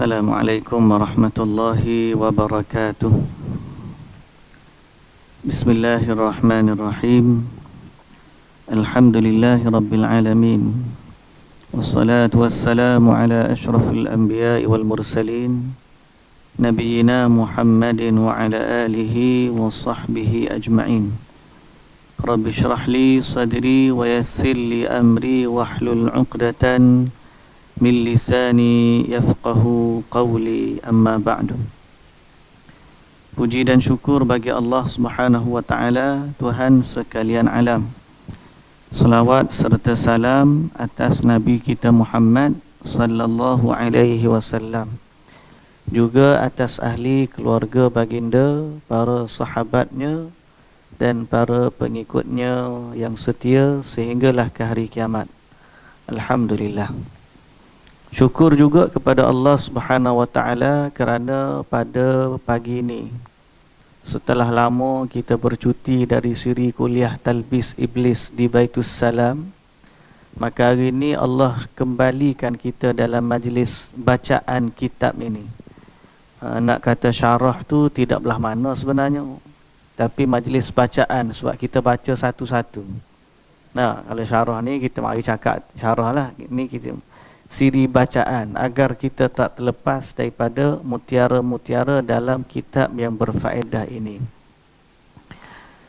Assalamualaikum warahmatullahi wabarakatuh. Bismillahirrahmanirrahim. Alhamdulillahi rabbil alamin. Wassalatu wassalamu ala ashrafil anbiya'i wal mursalin, nabiyyina Muhammadin wa ala alihi wa sahbihi ajma'in. Rabbi shrah li sadri wa yassir li amri wahlul 'uqdatan min lisani yafqahu qawli, amma ba'du. Puji dan syukur bagi Allah Subhanahu wa taala, Tuhan sekalian alam. Salawat serta salam atas Nabi kita Muhammad sallallahu alaihi wasallam, juga atas ahli keluarga baginda, para sahabatnya dan para pengikutnya yang setia sehinggalah ke hari kiamat. Alhamdulillah. Syukur juga kepada Allah Subhanahu wa taala kerana pada pagi ini, setelah lama kita bercuti dari siri kuliah Talbis Iblis di Baitus Salam, maka hari ini Allah kembalikan kita dalam majlis bacaan kitab ini. Nak kata syarah tu tidak belah mana sebenarnya, tapi majlis bacaan, sebab kita baca satu-satu. Nah, kalau syarah ni kita mari cakap syarah lah. Ini kita siri bacaan agar kita tak terlepas daripada mutiara-mutiara dalam kitab yang berfaedah ini.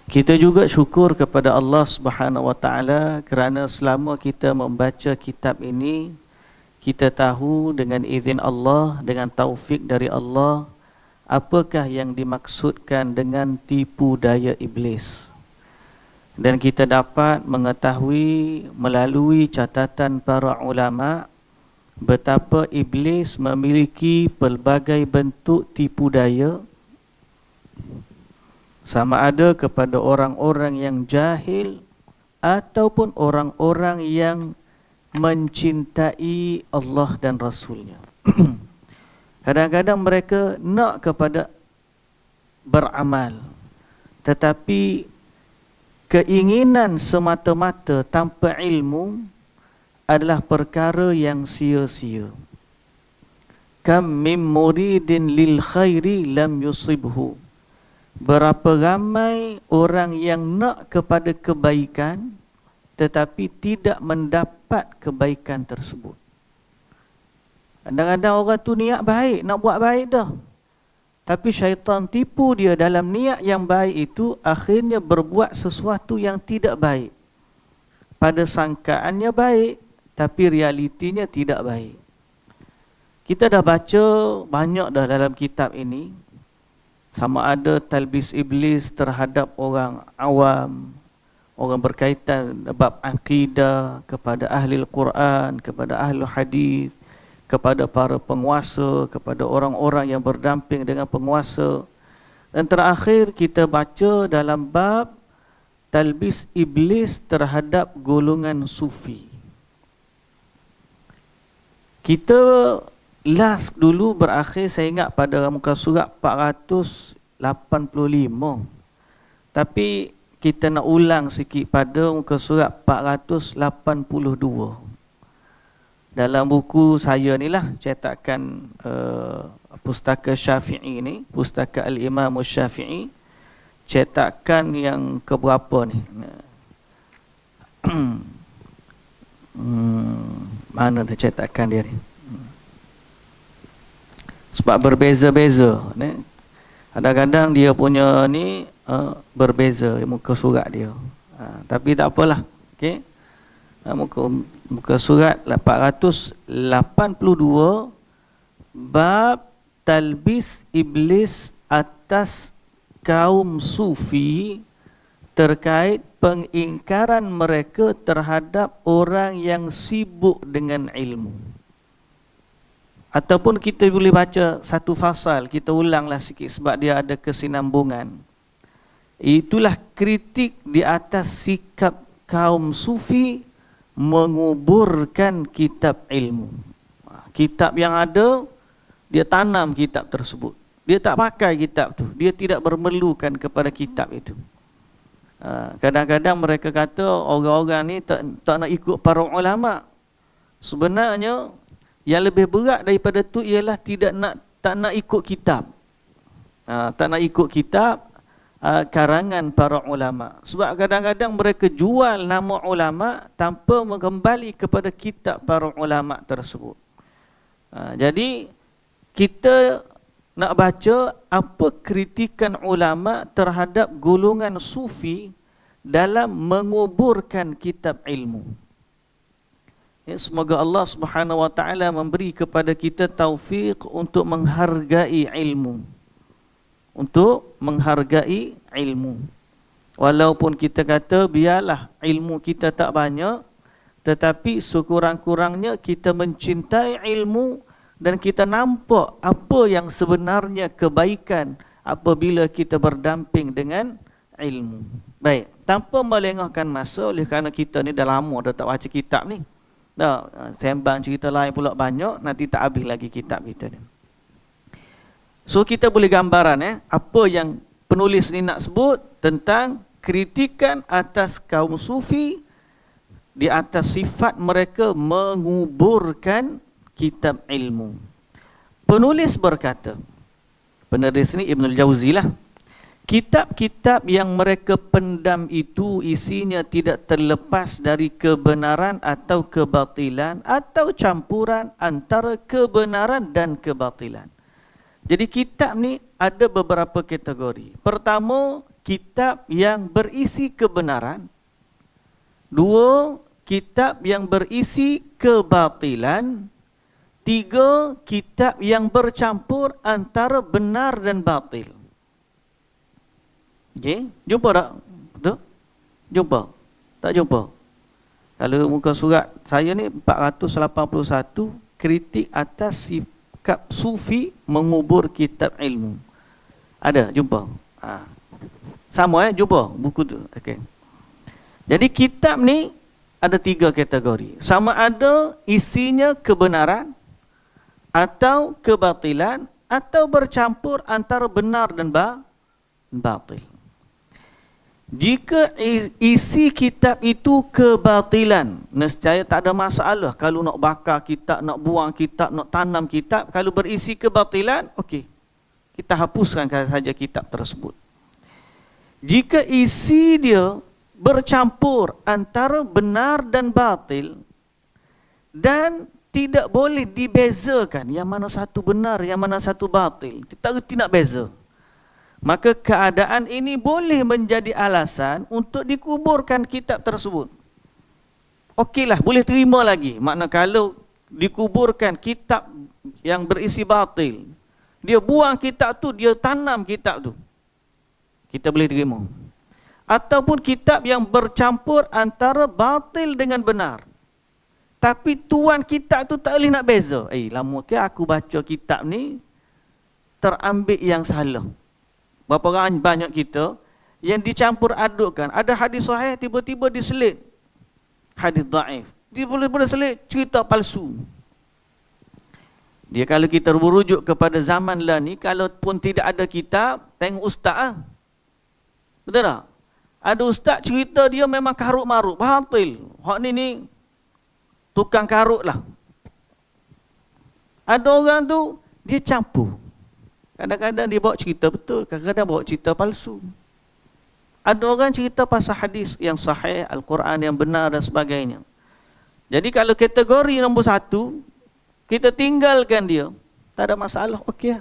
Kita juga syukur kepada Allah Subhanahu wa taala kerana selama kita membaca kitab ini, kita tahu dengan izin Allah, dengan taufik dari Allah, apakah yang dimaksudkan dengan tipu daya iblis. Dan kita dapat mengetahui melalui catatan para ulama betapa iblis memiliki pelbagai bentuk tipu daya, sama ada kepada orang-orang yang jahil ataupun orang-orang yang mencintai Allah dan Rasulnya. Kadang-kadang mereka nak kepada beramal, tetapi keinginan semata-mata tanpa ilmu adalah perkara yang sia-sia. Kam min muridin lil khairi lam yusibhu. Berapa ramai orang yang nak kepada kebaikan tetapi tidak mendapat kebaikan tersebut. Kadang-kadang orang tu niat baik, nak buat baik dah, tapi syaitan tipu dia dalam niat yang baik itu, akhirnya berbuat sesuatu yang tidak baik. Pada sangkaannya baik, tapi realitinya tidak baik. Kita dah baca banyak dah dalam kitab ini, sama ada talbis iblis terhadap orang awam, orang berkaitan bab akidah, kepada ahli Al-Quran, kepada ahli hadis, kepada para penguasa, kepada orang-orang yang berdamping dengan penguasa. Dan terakhir kita baca dalam bab talbis iblis terhadap golongan sufi. Kita last dulu berakhir, saya ingat pada muka surat 485. Tapi kita nak ulang sikit pada muka surat 482. Dalam buku saya ni lah, cetakan pustaka Syafi'i ni, pustaka Al-Imam Syafi'i, cetakan yang keberapa ni? Mana dah cetakan dia ni? Sebab berbeza-beza ni. Kadang-kadang dia punya ni berbeza muka surat dia. Tapi tak apalah. Okey. Muka surat 482, bab talbis iblis atas kaum sufi terkait pengingkaran mereka terhadap orang yang sibuk dengan ilmu. Ataupun kita boleh baca satu fasal, kita ulanglah sikit sebab dia ada kesinambungan. Itulah kritik di atas sikap kaum sufi menguburkan kitab ilmu. Kitab yang ada, dia tanam kitab tersebut. Dia tak pakai kitab tu, dia tidak bermelukan kepada kitab itu. Kadang-kadang mereka kata orang-orang ni tak nak ikut para ulama. Sebenarnya Yang lebih berat daripada tu ialah tak nak ikut kitab. Tak nak ikut kitab karangan para ulama. Sebab kadang-kadang mereka jual nama ulama tanpa kembali kepada kitab para ulama tersebut. Jadi kita nak baca apa kritikan ulama terhadap golongan sufi dalam menguburkan kitab ilmu. Ya, semoga Allah Subhanahu wa taala memberi kepada kita taufik untuk menghargai ilmu. Untuk menghargai ilmu. Walaupun kita kata biarlah ilmu kita tak banyak, tetapi sekurang-kurangnya kita mencintai ilmu dan kita nampak apa yang sebenarnya kebaikan apabila kita berdamping dengan ilmu. Baik, tanpa melengahkan masa, oleh kerana kita ni dah lama dah tak baca kitab ni. Dah sembang cerita lain pula banyak, nanti tak habis lagi kitab kita ni. So kita boleh gambaran apa yang penulis ni nak sebut tentang kritikan atas kaum sufi di atas sifat mereka menguburkan kitab ilmu. Penulis berkata, penulis ni Ibnul Jauzi lah, kitab-kitab yang mereka pendam itu isinya tidak terlepas dari kebenaran atau kebatilan atau campuran antara kebenaran dan kebatilan. Jadi kitab ni ada beberapa kategori. Pertama, kitab yang berisi kebenaran. Dua, kitab yang berisi kebatilan. Tiga, kitab yang bercampur antara benar dan batil. Okey, jumpa tak? Betul? Jumpa? Tak jumpa? Kalau muka surat saya ni 481, kritik atas sikap sufi mengubur kitab ilmu. Ada? Jumpa? Sama jumpa buku tu. Okey. Jadi kitab ni ada 3 kategori. Sama ada isinya kebenaran atau kebatilan atau bercampur antara benar dan batil. Jika isi kitab itu kebatilan, nescaya tak ada masalah. Kalau nak bakar kitab, nak buang kitab, nak tanam kitab, kalau berisi kebatilan, okey, kita hapuskan saja kitab tersebut. Jika isi dia bercampur antara benar dan batil dan tidak boleh dibezakan yang mana satu benar, yang mana satu batil, kita reti nak beza, maka keadaan ini boleh menjadi alasan untuk dikuburkan kitab tersebut. Okeylah, boleh terima lagi. Makna kalau dikuburkan kitab yang berisi batil, dia buang kitab tu, dia tanam kitab tu, kita boleh terima. Ataupun kitab yang bercampur antara batil dengan benar, tapi tuan kitab tu tak boleh nak beza. Lama ke aku baca kitab ni terambil yang salah. Berapa orang banyak kita yang dicampur adukkan. Ada hadis sahih tiba-tiba diselit hadis dhaif. Tiba-tiba diselit cerita palsu. Dia kalau kita berujuk kepada zaman lah ni, kalau pun tidak ada kitab, tengok ustaz Betul tak? Ada ustaz cerita dia memang karut-marut, batil. Hak ni tukang karut lah. Ada orang tu dia campur. Kadang-kadang dia bawa cerita betul, kadang-kadang bawa cerita palsu. Ada orang cerita pasal hadis yang sahih, Al-Quran yang benar dan sebagainya. Jadi kalau kategori nombor 1, kita tinggalkan dia, tak ada masalah, okey.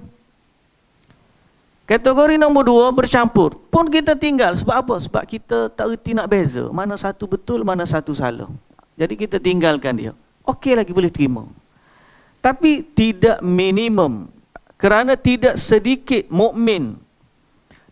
Kategori nombor 2, bercampur, pun kita tinggal. Sebab apa? Sebab kita tak reti nak beza, mana satu betul, mana satu salah. Jadi kita tinggalkan dia. Okey lagi, boleh terima. Tapi tidak minimum, kerana tidak sedikit mukmin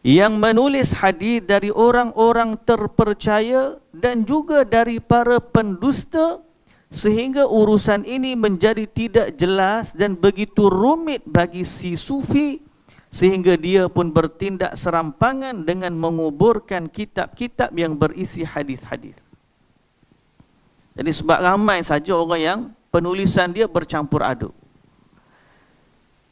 yang menulis hadis dari orang-orang terpercaya dan juga dari para pendusta, sehingga urusan ini menjadi tidak jelas dan begitu rumit bagi si sufi, sehingga dia pun bertindak serampangan dengan menguburkan kitab-kitab yang berisi hadis-hadis. Jadi sebab ramai saja orang yang penulisan dia bercampur aduk.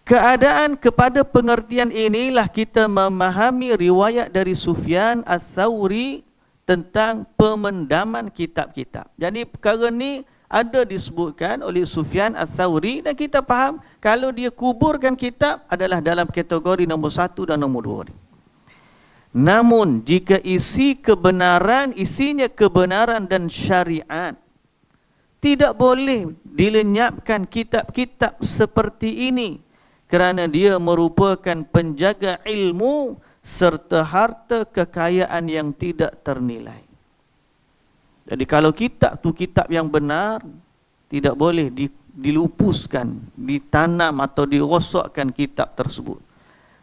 Keadaan kepada pengertian inilah kita memahami riwayat dari Sufyan Ats-Tsauri tentang pemendaman kitab-kitab. Jadi perkara ni ada disebutkan oleh Sufyan Ats-Tsauri, dan kita faham kalau dia kuburkan kitab adalah dalam kategori nombor 1 dan nombor 2 ni. Namun jika isinya kebenaran dan syariat, tidak boleh dilenyapkan kitab-kitab seperti ini kerana dia merupakan penjaga ilmu serta harta kekayaan yang tidak ternilai. Jadi kalau kitab tu kitab yang benar, tidak boleh dilupuskan, ditanam atau dirosakkan kitab tersebut.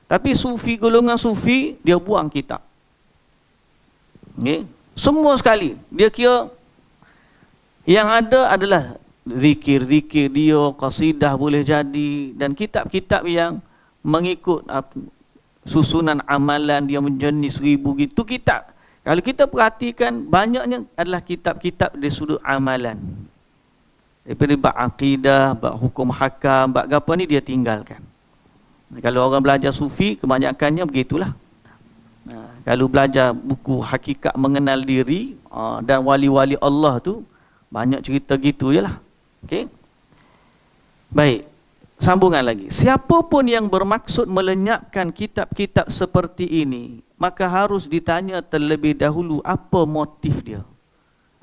Tapi sufi, golongan sufi, dia buang kitab. Okay? Semua sekali. Dia kira yang ada adalah zikir-zikir dia, qasidah boleh jadi, dan kitab-kitab yang mengikut susunan amalan dia menjenis 1000 gitu kitab. Kalau kita perhatikan, banyaknya adalah kitab-kitab dari sudut amalan. Daripada bab akidah, bab hukum hakam, bab apa ni dia tinggalkan. Kalau orang belajar sufi, kebanyakannya begitulah. Kalau belajar buku hakikat mengenal diri dan wali-wali Allah tu, banyak cerita gitu je lah. Okay? Baik, sambungan lagi. Siapapun yang bermaksud melenyapkan kitab-kitab seperti ini, maka harus ditanya terlebih dahulu apa motif dia.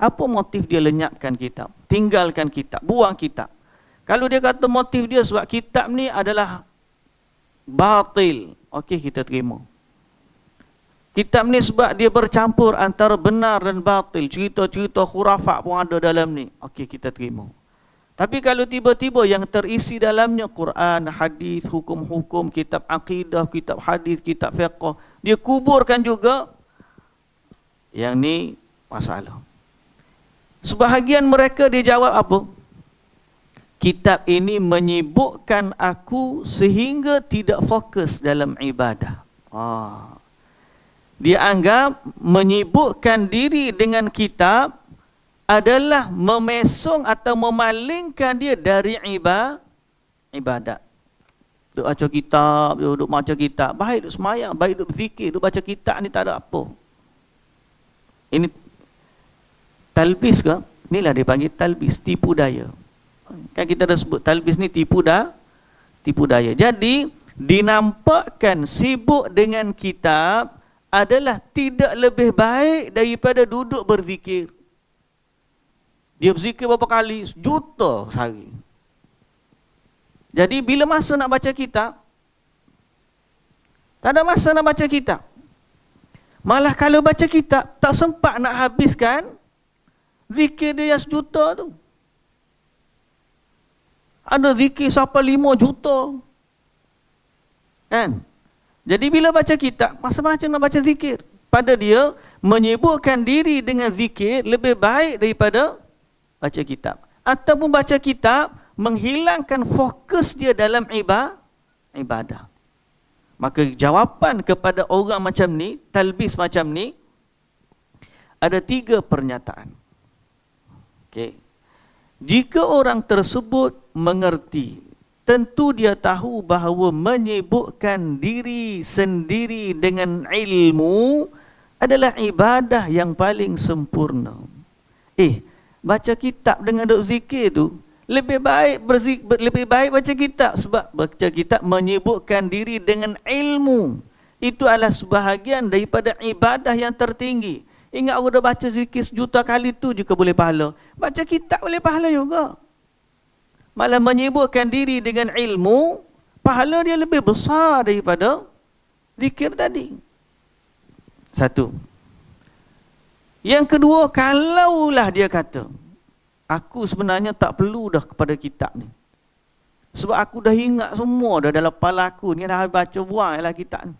Apa motif dia lenyapkan kitab? Tinggalkan kitab, buang kitab. Kalau dia kata motif dia sebab kitab ni adalah batil, okey, kita terima. Kitab ni sebab dia bercampur antara benar dan batil, cerita-cerita khurafat pun ada dalam ni, okey, kita terima. Tapi kalau tiba-tiba yang terisi dalamnya Quran, hadis, hukum-hukum, kitab akidah, kitab hadis, kitab fiqh, dia kuburkan juga, yang ni masalah. Sebahagian mereka dia jawab apa? Kitab ini menyibukkan aku sehingga tidak fokus dalam ibadah. Dia anggap menyibukkan diri dengan kitab adalah memesong atau memalingkan dia dari ibadat. Duk baca kitab, duk baca kitab, baik duk semayang, baik duk berzikir, duk baca kitab ni tak ada apa. Ini talbis ke? Inilah dia panggil talbis, tipu daya. Kan kita dah sebut talbis ni tipu daya. Jadi dinampakkan sibuk dengan kitab adalah tidak lebih baik daripada duduk berzikir. Dia berzikir berapa kali? Juta sehari. Jadi bila masa nak baca kitab? Tak ada masa nak baca kitab. Malah kalau baca kitab, tak sempat nak habiskan zikir dia yang sejuta tu. Ada zikir sampai 5 juta. Kan? Jadi bila baca kitab, masa-masa nak baca zikir. Pada dia, menyibukkan diri dengan zikir lebih baik daripada baca kitab. Ataupun baca kitab, menghilangkan fokus dia dalam ibadah. Maka jawapan kepada orang macam ni, talbis macam ni, ada 3 pernyataan. Okay. Jika orang tersebut mengerti, tentu dia tahu bahawa menyibukkan diri sendiri dengan ilmu adalah ibadah yang paling sempurna. Baca kitab dengan duk zikir tu lebih baik baca kitab, sebab baca kitab menyibukkan diri dengan ilmu. Itu adalah sebahagian daripada ibadah yang tertinggi. Ingat orang dah baca zikir 1 juta kali tu juga boleh pahala. Baca kitab boleh pahala juga. Malah menyibukkan diri dengan ilmu, pahala dia lebih besar daripada zikir tadi. 1. Yang kedua, kalaulah dia kata, aku sebenarnya tak perlu dah kepada kitab ni. Sebab aku dah ingat semua dah dalam kepala aku ni, dah baca, buanglah kitab ni.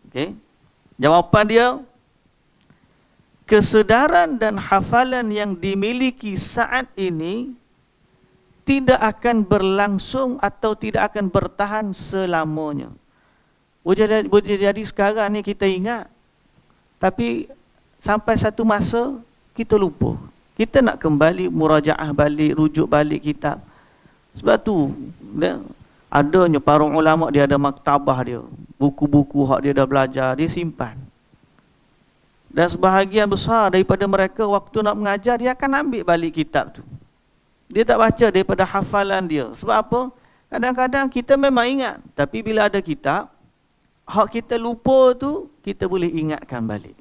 Okey. Jawapan dia, kesedaran dan hafalan yang dimiliki saat ini tidak akan berlangsung atau tidak akan bertahan selamanya. Boleh jadi sekarang ni kita ingat, tapi sampai satu masa kita lupa. Kita nak kembali murajaah balik, rujuk balik kitab. Sebab tu adanya para ulama, dia ada maktabah dia, buku-buku hak dia dah belajar, dia simpan. Dan sebahagian besar daripada mereka waktu nak mengajar, dia akan ambil balik kitab tu. Dia tak baca daripada hafalan dia. Sebab apa? Kadang-kadang kita memang ingat, tapi bila ada kitab, hak kita lupa tu, kita boleh ingatkan balik.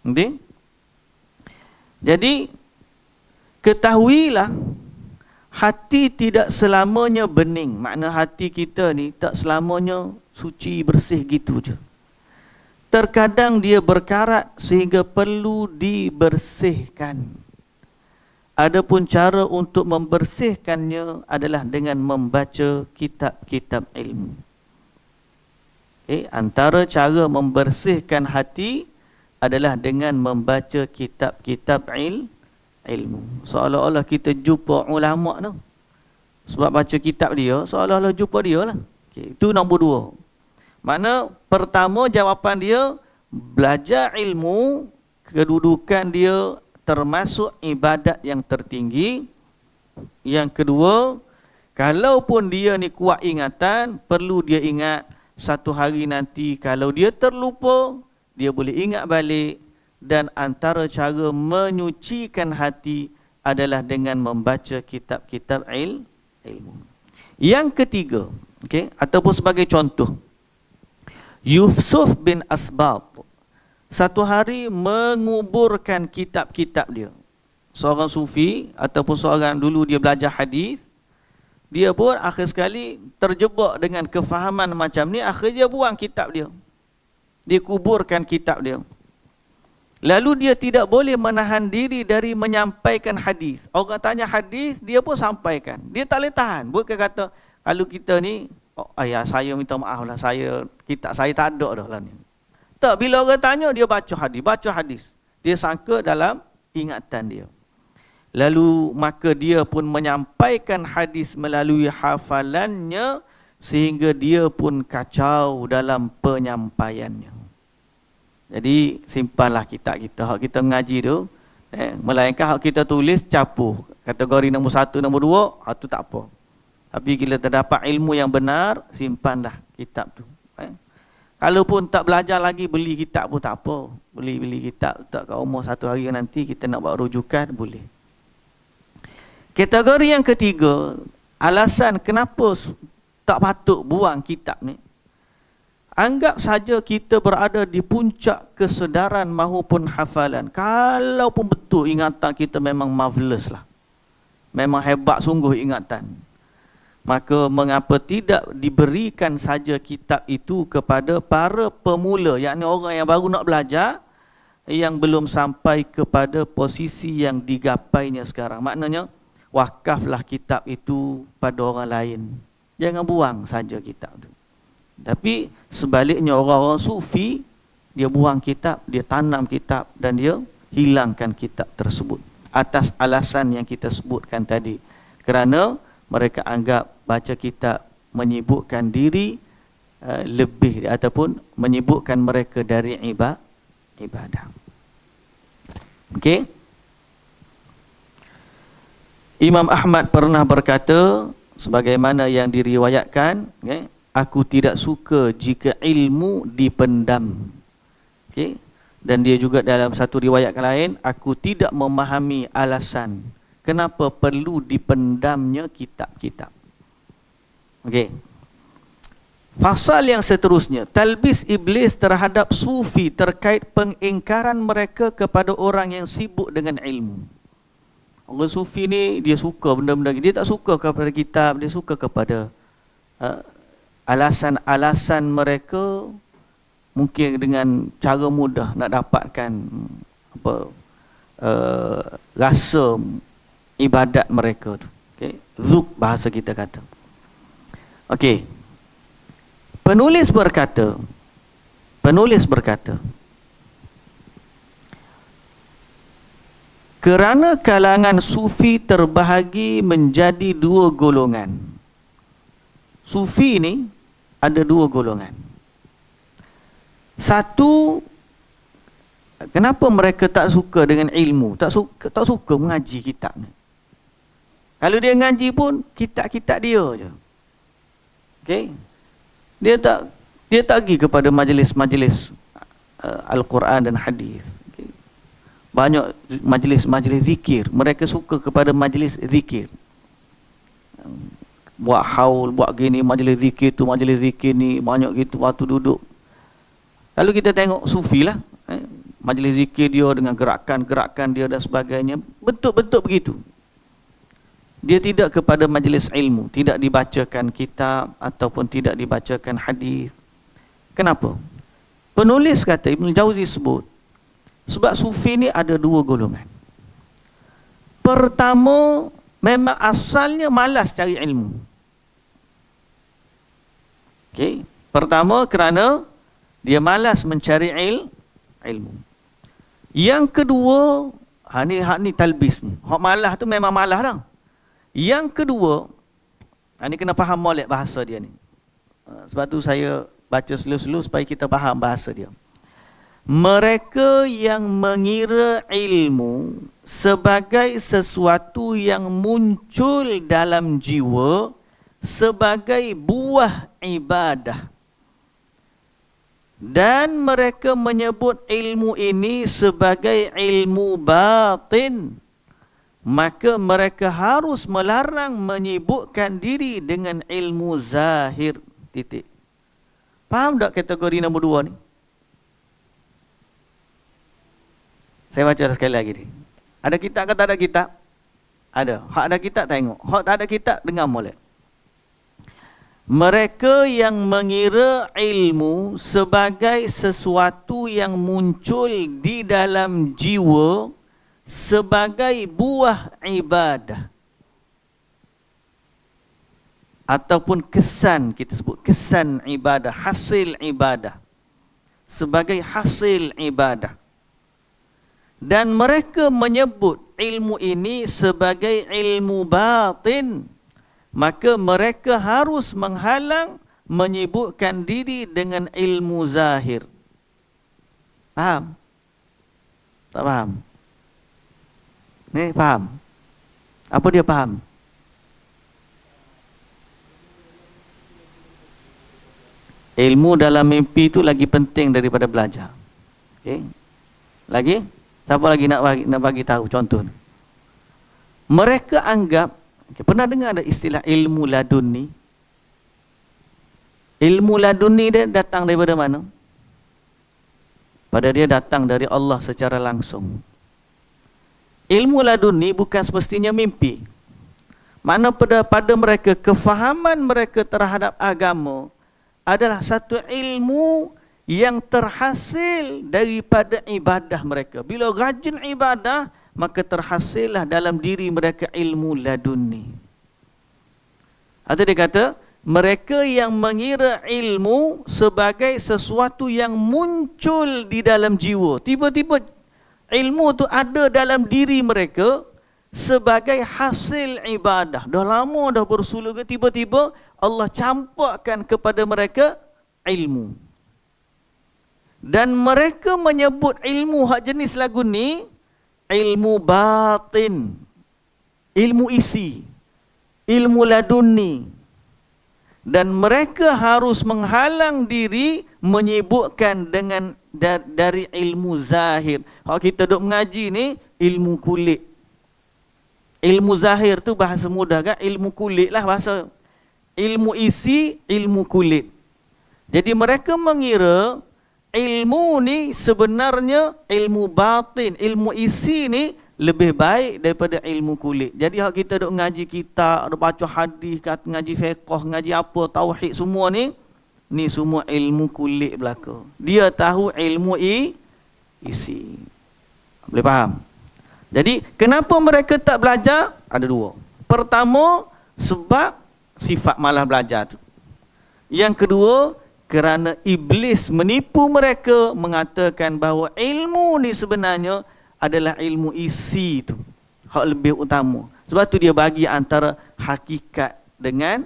Okay? Jadi, ketahuilah, hati tidak selamanya bening. Makna hati kita ni tak selamanya suci, bersih gitu je. Terkadang dia berkarat sehingga perlu dibersihkan. Adapun cara untuk membersihkannya adalah dengan membaca kitab-kitab ilmu. Antara cara membersihkan hati adalah dengan membaca kitab-kitab ilmu. Seolah-olah kita jumpa ulama tu. Sebab baca kitab dia, seolah-olah jumpa dia lah. Itu nombor 2. Mana pertama jawapan dia, belajar ilmu, kedudukan dia termasuk ibadat yang tertinggi. Yang kedua, kalaupun dia ni kuat ingatan, perlu dia ingat satu hari nanti kalau dia terlupa, dia boleh ingat balik. Dan antara cara menyucikan hati adalah dengan membaca kitab-kitab ilmu. Yang ketiga, ataupun sebagai contoh, Yusuf bin Asbat satu hari menguburkan kitab-kitab dia. Seorang sufi ataupun seorang dulu dia belajar hadis, dia pun akhir sekali terjebak dengan kefahaman macam ni, akhirnya dia buang kitab dia. Dia kuburkan kitab dia. Lalu dia tidak boleh menahan diri dari menyampaikan hadis. Orang tanya hadis, dia pun sampaikan. Dia tak boleh tahan. Bukan kata, kalau kita ni, ayah saya minta maaf lah, kitab saya tak ada dah lah ni. Tak, bila orang tanya, dia baca hadis. Dia sangka dalam ingatan dia. Lalu maka dia pun menyampaikan hadis melalui hafalannya, sehingga dia pun kacau dalam penyampaiannya. Jadi simpanlah kitab kita, hak kita mengaji tu, melainkan hak kita tulis capuh. Kategori nombor 1, nombor 2, hak tu tak apa. Tapi bila terdapat ilmu yang benar, simpanlah kitab tu. Kalaupun tak belajar lagi, beli kitab pun tak apa. Beli kitab, tak kat umur satu hari nanti kita nak buat rujukan, boleh. Kategori yang ketiga, alasan kenapa tak patut buang kitab ni. Anggap saja kita berada di puncak kesedaran maupun hafalan. Kalaupun betul ingatan kita memang marvelous lah. Memang hebat sungguh ingatan. Maka mengapa tidak diberikan saja kitab itu kepada para pemula, yakni orang yang baru nak belajar, yang belum sampai kepada posisi yang digapainya sekarang. Maknanya, wakaflah kitab itu pada orang lain. Jangan buang saja kitab itu. Tapi sebaliknya orang-orang sufi, dia buang kitab, dia tanam kitab dan dia hilangkan kitab tersebut. Atas alasan yang kita sebutkan tadi. Kerana mereka anggap baca kitab menyibukkan diri lebih ataupun menyibukkan mereka dari ibadah. Okey. Imam Ahmad pernah berkata sebagaimana yang diriwayatkan, aku tidak suka jika ilmu dipendam. Okey. Dan dia juga dalam satu riwayat lain, aku tidak memahami alasan kenapa perlu dipendamnya kitab-kitab. Okey. Fasal yang seterusnya, talbis iblis terhadap sufi terkait pengingkaran mereka kepada orang yang sibuk dengan ilmu. Orang sufi ni dia suka benda-benda ni, dia tak suka kepada kitab, dia suka kepada alasan-alasan mereka, mungkin dengan cara mudah nak dapatkan rasa ibadat mereka tu. Okay. Zuk bahasa kita kata. Okey. Penulis berkata, kerana kalangan sufi terbahagi menjadi dua golongan. Sufi ni ada dua golongan. Satu, kenapa mereka tak suka dengan ilmu, tak suka mengaji kitab ni. Kalau dia ngaji pun kitab-kitab dia je. Okey. Dia tak pergi kepada majlis-majlis Al-Quran dan hadis. Okay. Banyak majlis-majlis zikir. Mereka suka kepada majlis zikir. Buat haul, buat gini, majlis zikir ni, banyak gitu waktu duduk. Lalu kita tengok sufi lah. Majlis zikir dia dengan gerakan-gerakan dia dan sebagainya. Bentuk-bentuk begitu. Dia tidak kepada majlis ilmu, tidak dibacakan kitab ataupun tidak dibacakan hadis. Kenapa? Penulis kata, Ibn Jauzi sebut, sebab sufi ni ada dua golongan. Pertama, memang asalnya malas cari ilmu. Okey, pertama kerana dia malas mencari ilmu. Yang kedua, hak ni talbis ni. Hak malas tu memang malas dah. Yang kedua, ini kena faham molek bahasa dia ni. Sebab tu saya baca slow-slow supaya kita faham bahasa dia. Mereka yang mengira ilmu sebagai sesuatu yang muncul dalam jiwa sebagai buah ibadah. Dan mereka menyebut ilmu ini sebagai ilmu batin. Maka mereka harus melarang menyibukkan diri dengan ilmu zahir. Titik. Faham tak kategori nombor 2 ni? Saya baca sekali lagi ni. Ada kitab ke tak ada kitab? Ada. Hak ada kitab tengok. Hak tak ada kitab dengar molek. Mereka yang mengira ilmu sebagai sesuatu yang muncul di dalam jiwa sebagai buah ibadah ataupun kesan, kita sebut kesan ibadah, hasil ibadah, sebagai hasil ibadah, dan mereka menyebut ilmu ini sebagai ilmu batin, maka mereka harus menghalang menyibukkan diri dengan ilmu zahir. Faham? Tak faham? Ni faham? Apa dia faham? Ilmu dalam mimpi itu lagi penting daripada belajar. Okey. Lagi? Siapa lagi nak bagi tahu contoh? Mereka anggap, pernah dengar ada istilah ilmu laduni? Ilmu laduni dia datang daripada mana? Pada dia datang dari Allah secara langsung. Ilmu laduni bukan semestinya mimpi. Mana pada mereka, kefahaman mereka terhadap agama adalah satu ilmu yang terhasil daripada ibadah mereka. Bila rajin ibadah, maka terhasillah dalam diri mereka ilmu laduni. Atau dia kata, mereka yang mengira ilmu sebagai sesuatu yang muncul di dalam jiwa. Tiba-tiba ilmu tu ada dalam diri mereka sebagai hasil ibadah. Dah lama dah bersuluk, tiba-tiba Allah campakkan kepada mereka ilmu. Dan mereka menyebut ilmu hak jenis lagu ni ilmu batin, ilmu isi, ilmu laduni. Dan mereka harus menghalang diri menyibukkan dengan dari ilmu zahir. Kalau kita duk mengaji ni ilmu kulit. Ilmu zahir tu bahasa mudah kan? Ilmu kulit lah bahasa. Ilmu isi, ilmu kulit. Jadi mereka mengira ilmu ni sebenarnya ilmu batin, ilmu isi ni lebih baik daripada ilmu kulit. Jadi hak kita duk ngaji kitab, duk baca hadis, ngaji fiqh, ngaji apa, tauhid semua ni semua ilmu kulit belaka. Dia tahu ilmu isi. Boleh faham? Jadi kenapa mereka tak belajar? Ada dua. Pertama, sebab sifat malas belajar tu. Yang kedua, kerana iblis menipu mereka mengatakan bahawa ilmu ni sebenarnya adalah ilmu isi tu, hak lebih utama. Sebab tu dia bagi antara hakikat dengan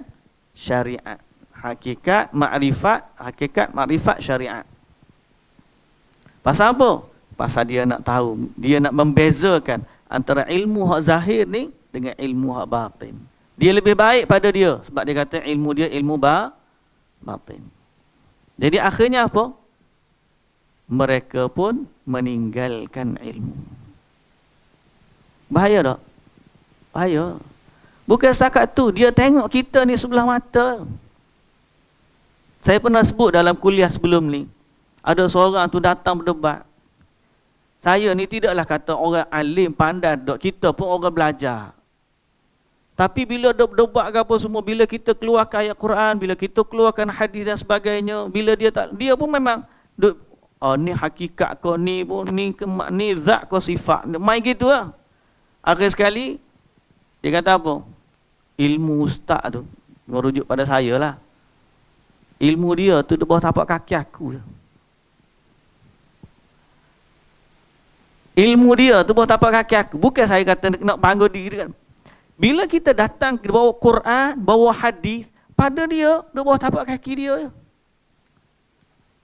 syariat. Hakikat makrifat syariat. Pasal apa? Pasal dia nak tahu, dia nak membezakan antara ilmu hak zahir ni dengan ilmu hak batin. Dia lebih baik pada dia sebab dia kata ilmu dia ilmu batin. Jadi akhirnya apa? mereka pun meninggalkan ilmu. Bahaya tak? Bahaya. Bukan setakat tu, dia tengok kita ni sebelah mata. Saya pernah sebut dalam kuliah sebelum ni, ada seorang tu datang berdebat. Saya ni tidaklah kata orang alim pandai dok, kita pun orang belajar. Tapi bila berdebat ke apa semua, bila kita keluarkan ayat Quran, bila kita keluarkan hadis dan sebagainya, bila dia pun memang ni hakikat kau, ni pun ni zat kau, sifat mai gitu lah. Akhir sekali dia kata apa? Ilmu ustaz tu merujuk pada saya lah. Ilmu dia tu di bawah tapak kaki aku je. Ilmu dia tu bawah tapak kaki aku. Bukan saya kata nak bangga diri kan. Bila kita datang ke bawah Quran, bawah hadis, pada dia di bawah tapak kaki dia je.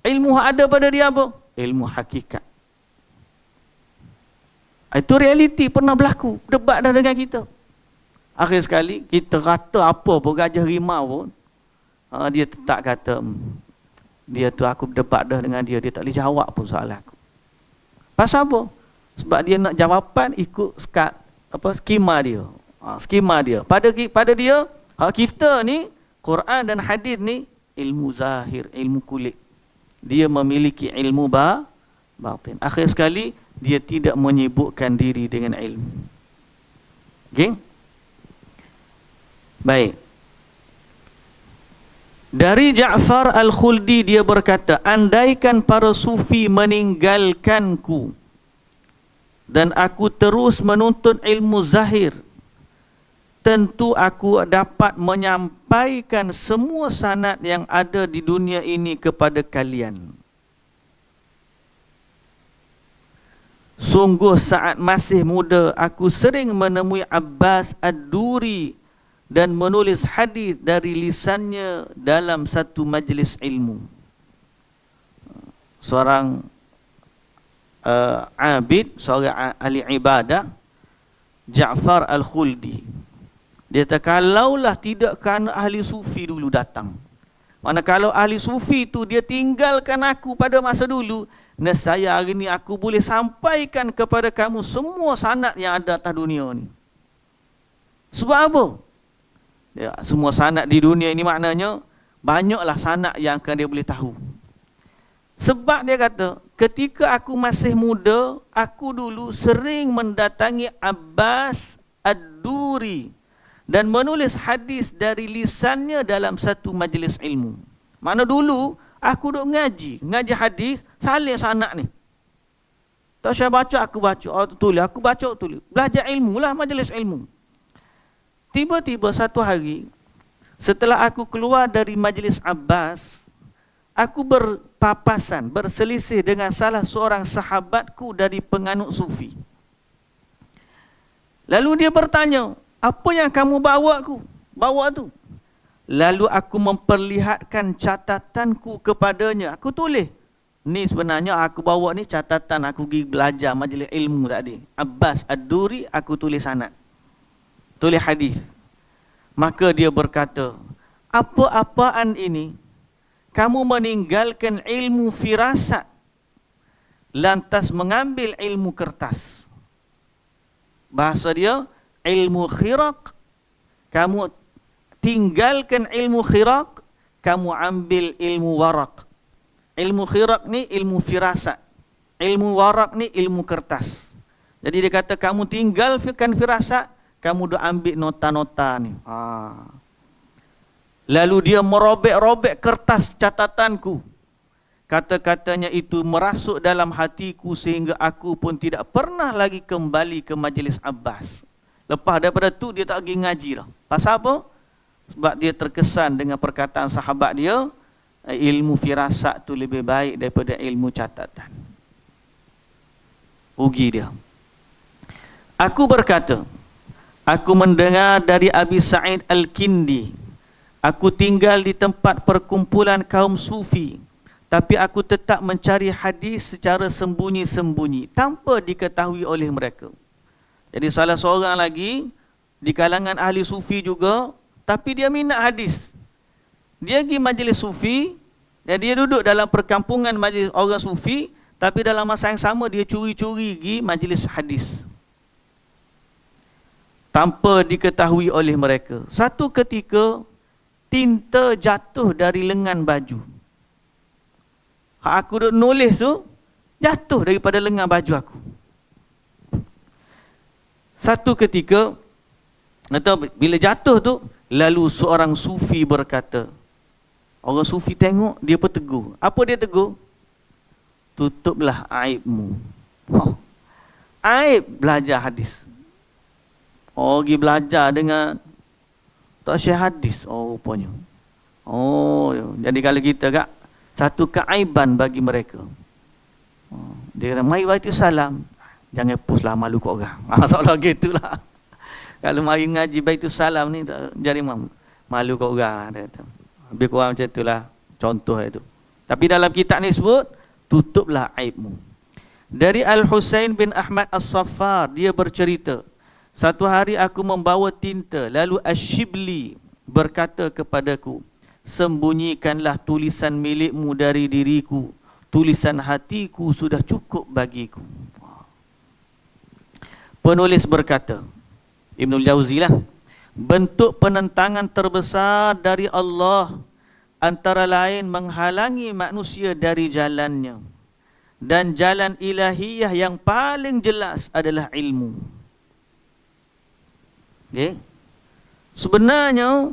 Ilmu ada pada dia apa? Ilmu hakikat. Itu realiti pernah berlaku. Debat dah dengan kita. Akhir sekali kita kata apa pun, gajah rimau pun, dia tetap kata dia tu aku berdebat dah dengan dia tak boleh jawab pun soalan aku. Pasal apa? Sebab dia nak jawapan ikut skema dia. Skema dia. Pada dia, kita ni Quran dan hadis ni ilmu zahir, ilmu kulit. Dia memiliki ilmu batin. Akhir sekali dia tidak menyibukkan diri dengan ilmu. Okay? Baik. Dari Ja'far Al-Khuldi dia berkata, andaikan para sufi meninggalkanku dan aku terus menuntut ilmu zahir, tentu aku dapat menyampaikan semua sanad yang ada di dunia ini kepada kalian. Sungguh saat masih muda aku sering menemui Abbas Ad-Duri dan menulis hadis dari lisannya dalam satu majlis ilmu. Seorang abid, seorang ahli ibadah, Ja'far Al-Khuldi. Dia kata, kalaulah tidak kerana ahli sufi dulu datang. Mana kalau ahli sufi tu dia tinggalkan aku pada masa dulu, nescaya hari ni aku boleh sampaikan kepada kamu semua sanad yang ada atas dunia ni. Sebab apa? Ya, semua sanad di dunia ini maknanya banyaklah sanad yang akan dia boleh tahu. Sebab dia kata, ketika aku masih muda, aku dulu sering mendatangi Abbas Ad-Duri dan menulis hadis dari lisannya dalam satu majlis ilmu. Mana dulu aku duk ngaji hadis, salih sanad ni. Tak saya baca, aku baca. Tulis, aku baca, tulis. Belajar ilmu lah, majlis ilmu. Tiba-tiba satu hari, setelah aku keluar dari majlis Abbas, aku berpapasan, berselisih dengan salah seorang sahabatku dari penganut sufi. Lalu dia bertanya, apa yang kamu bawa tu? Lalu aku memperlihatkan catatanku kepadanya. Aku tulis, ni sebenarnya aku bawa ni catatan aku pergi belajar majlis ilmu tadi. Abbas Ad-Duri, aku tulis sanad, tulis hadis. Maka dia berkata, apa-apaan ini? Kamu meninggalkan ilmu firasat, lantas mengambil ilmu kertas. Bahasa dia, ilmu khiraq. Kamu tinggalkan ilmu khiraq, kamu ambil ilmu waraq. Ilmu khiraq ni ilmu firasat, ilmu waraq ni ilmu kertas. Jadi dia kata, kamu tinggalkan firasat, kamu dah ambil nota-nota ni. Lalu dia merobek-robek kertas catatanku. Kata-katanya itu merasuk dalam hatiku sehingga aku pun tidak pernah lagi kembali ke majlis Abbas. Lepas daripada tu dia tak pergi ngaji dah. Pasal apa? Sebab dia terkesan dengan perkataan sahabat dia, ilmu firasat tu lebih baik daripada ilmu catatan. Rugi dia. Aku berkata, aku mendengar dari Abi Sa'id Al-Kindi, aku tinggal di tempat perkumpulan kaum sufi, tapi aku tetap mencari hadis secara sembunyi-sembunyi, tanpa diketahui oleh mereka. Jadi salah seorang lagi, di kalangan ahli sufi juga, tapi dia minat hadis. Dia pergi majlis sufi, dan dia duduk dalam perkampungan majlis orang sufi, Tapi dalam masa yang sama dia curi-curi pergi majlis hadis tanpa diketahui oleh mereka. Satu ketika tinta jatuh dari lengan baju. Hak aku duk nulis tu jatuh daripada lengan baju aku. Satu ketika, atau bila jatuh tu, lalu seorang sufi berkata, orang sufi tengok, dia pun tegur. Apa dia tegur? Tutuplah aibmu. Oh, aib belajar hadis. Oh, pergi belajar dengan tak syekh hadis. Oh, rupanya. Oh, jadi kalau kita kak, satu keaiban bagi mereka. Oh, dia kata, mari baca salam. Jangan post lah, malu kat orang. Seolah gitulah. Kalau mari ngaji baitus salam ni, jadi malu kat orang lah. Dia kata. Lebih kurang macam itulah contoh itu. Tapi dalam kitab ni sebut, tutuplah aibmu. Dari Al-Husain bin Ahmad As-Saffar, dia bercerita, satu hari aku membawa tinta, lalu Ash-Shibli berkata kepadaku, sembunyikanlah tulisan milikmu dari diriku, tulisan hatiku sudah cukup bagiku. Penulis berkata, Ibnul Jauzi lah, bentuk penentangan terbesar dari Allah antara lain menghalangi manusia dari jalannya, dan jalan ilahiyah yang paling jelas adalah ilmu. Okay? Sebenarnya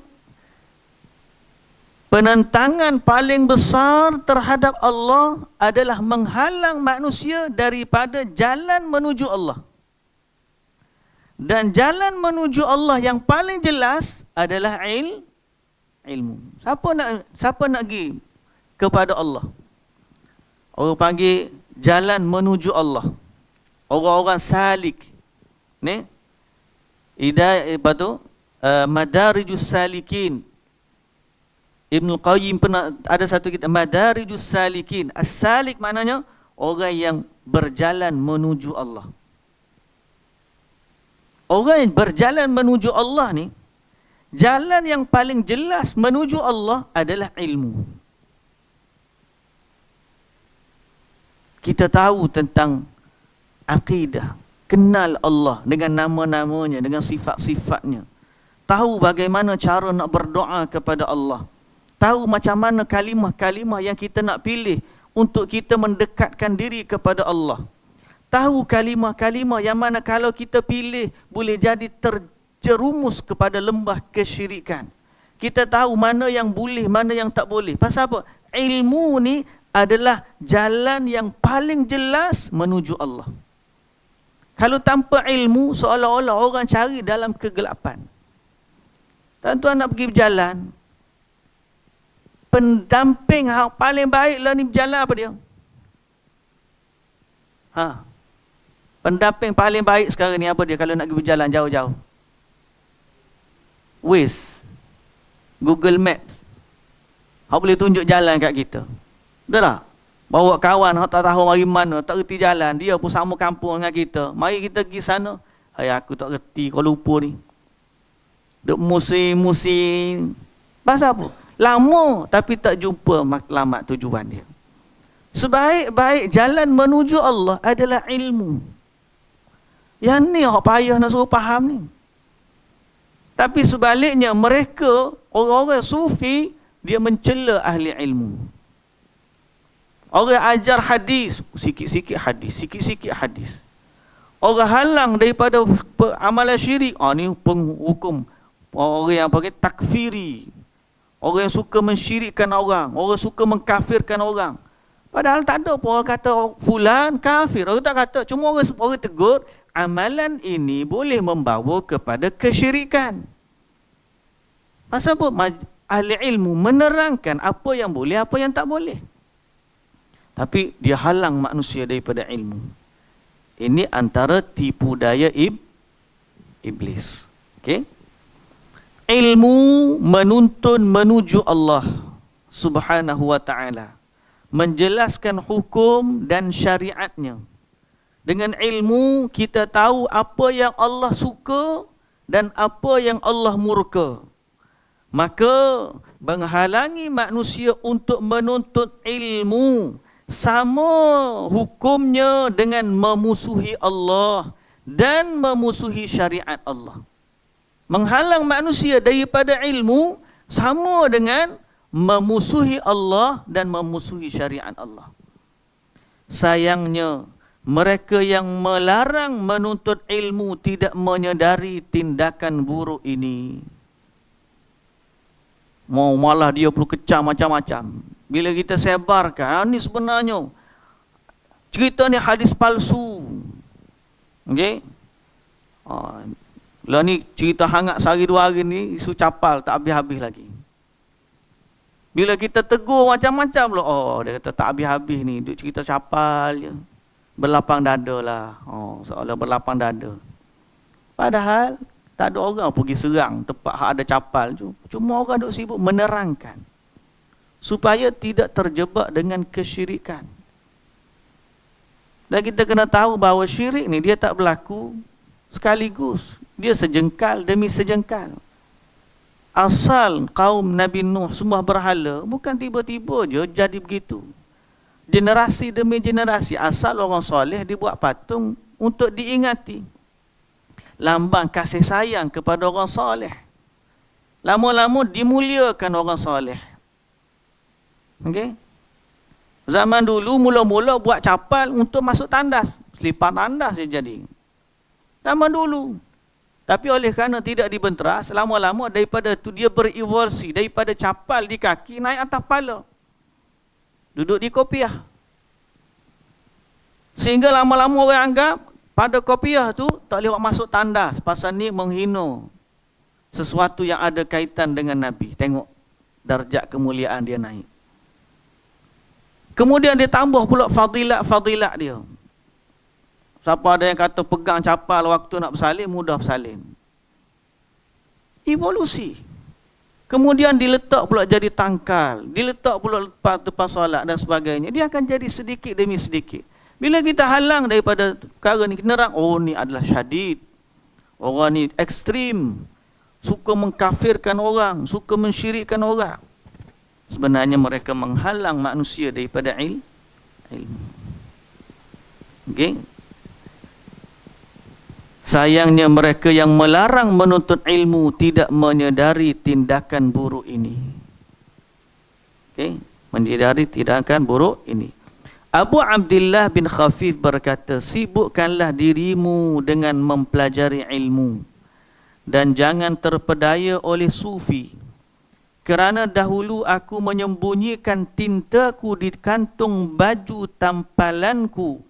penentangan paling besar terhadap Allah adalah menghalang manusia daripada jalan menuju Allah. Dan jalan menuju Allah yang paling jelas adalah ilmu. Siapa nak pergi kepada Allah? Orang panggil jalan menuju Allah. Orang-orang salik. Ni apa tu? Madarijus Salikin. Ibn Qayyim pernah ada satu kitab Madarijus Salikin. As-salik maknanya orang yang berjalan menuju Allah. Orang yang berjalan menuju Allah ni, jalan yang paling jelas menuju Allah adalah ilmu. Kita tahu tentang akidah, kenal Allah dengan nama-namanya, dengan sifat-sifatnya. Tahu bagaimana cara nak berdoa kepada Allah. Tahu macam mana kalimah-kalimah yang kita nak pilih untuk kita mendekatkan diri kepada Allah. Tahu kalimah-kalimah yang mana kalau kita pilih boleh jadi terjerumus kepada lembah kesyirikan. Kita tahu mana yang boleh, mana yang tak boleh. Pasal apa? Ilmu ni adalah jalan yang paling jelas menuju Allah. Kalau tanpa ilmu, seolah-olah orang cari dalam kegelapan. Tuan-tuan nak pergi berjalan, pendamping yang paling baiklah ni berjalan apa dia? Pendamping paling baik sekarang ni apa dia kalau nak pergi berjalan jauh-jauh? Waze, Google Maps. Hak boleh tunjuk jalan kat kita. Betul tak? Bawa kawan hak tak tahu mari mana, tak reti jalan, dia pun sama kampung dengan kita. Mari kita pergi sana. Hai, aku tak reti Kuala Lumpur ni. Duk musim-musim. Pasal apa? Lama tapi tak jumpa matlamat tujuan dia. Sebaik-baik jalan menuju Allah adalah ilmu. Yang ni orang payah nak suruh faham ni. Tapi sebaliknya mereka, orang-orang sufi, dia mencela ahli ilmu. Orang ajar hadis, sikit-sikit hadis, sikit-sikit hadis. Orang halang daripada amalan syirik, ni penghukum. Orang yang panggil takfiri. Orang yang suka mensyirikkan orang, orang suka mengkafirkan orang. Padahal tak ada pun orang kata fulan kafir. Orang tak kata, cuma orang tegur, amalan ini boleh membawa kepada kesyirikan. Pasal apa? Ahli ilmu menerangkan apa yang boleh, apa yang tak boleh. Tapi dia halang manusia daripada ilmu. Ini antara tipu daya iblis. Okay? Ilmu menuntun menuju Allah Subhanahu wa ta'ala. Menjelaskan hukum dan syariatnya. Dengan ilmu kita tahu apa yang Allah suka dan apa yang Allah murka. Maka menghalangi manusia untuk menuntut ilmu sama hukumnya dengan memusuhi Allah dan memusuhi syariat Allah. Menghalang manusia daripada ilmu sama dengan memusuhi Allah dan memusuhi syariat Allah. Sayangnya, mereka yang melarang menuntut ilmu tidak menyedari tindakan buruk ini. Malah dia perlu kecam macam-macam. Bila kita sebarkan, ni sebenarnya cerita ni hadis palsu. Okey? Lah ni cerita hangat sehari dua hari ni, isu capal tak habis-habis lagi. Bila kita tegur macam-macam pula, dia kata tak habis-habis ni, duk cerita capal je. Berlapang dada lah. Seolah berlapang dada. Padahal tak ada orang pergi serang tempat hak ada capal tu. Cuma orang duk sibuk menerangkan supaya tidak terjebak dengan kesyirikan. Dan kita kena tahu bahawa syirik ni dia tak berlaku sekaligus. Dia sejengkal demi sejengkal. Asal kaum Nabi Nuh sembah berhala bukan tiba-tiba je jadi begitu. Generasi demi generasi, asal orang soleh dibuat patung untuk diingati. Lambang kasih sayang kepada orang soleh. Lama-lama dimuliakan orang soleh. Okey? Zaman dulu mula-mula buat capal untuk masuk tandas. Selipar tandas dia jadi. Zaman dulu. Tapi oleh kerana tidak dibenteras, lama-lama daripada itu dia berevolusi. Daripada capal di kaki naik atas kepala. Duduk di kopiah. Sehingga lama-lama orang anggap pada kopiah tu tak boleh masuk tandas. Pasal ni menghina sesuatu yang ada kaitan dengan Nabi. Tengok darjat kemuliaan dia naik. Kemudian dia tambah pula fadilat-fadilat dia. Siapa ada yang kata pegang capal waktu nak bersalin, mudah bersalin. Evolusi. Kemudian diletak pula jadi tangkal. Diletak pula depan solat dan sebagainya. Dia akan jadi sedikit demi sedikit. Bila kita halang daripada perkara ni, kita nerang, ni adalah syadid. Orang ni ekstrim. Suka mengkafirkan orang. Suka mensyirikkan orang. Sebenarnya mereka menghalang manusia daripada ilmu. Okey? Sayangnya mereka yang melarang menuntut ilmu tidak menyedari tindakan buruk ini. Okey, menyedari tindakan buruk ini. Abu Abdullah bin Khafif berkata, sibukkanlah dirimu dengan mempelajari ilmu dan jangan terpedaya oleh sufi. Kerana dahulu aku menyembunyikan tintaku di kantung baju tampalanku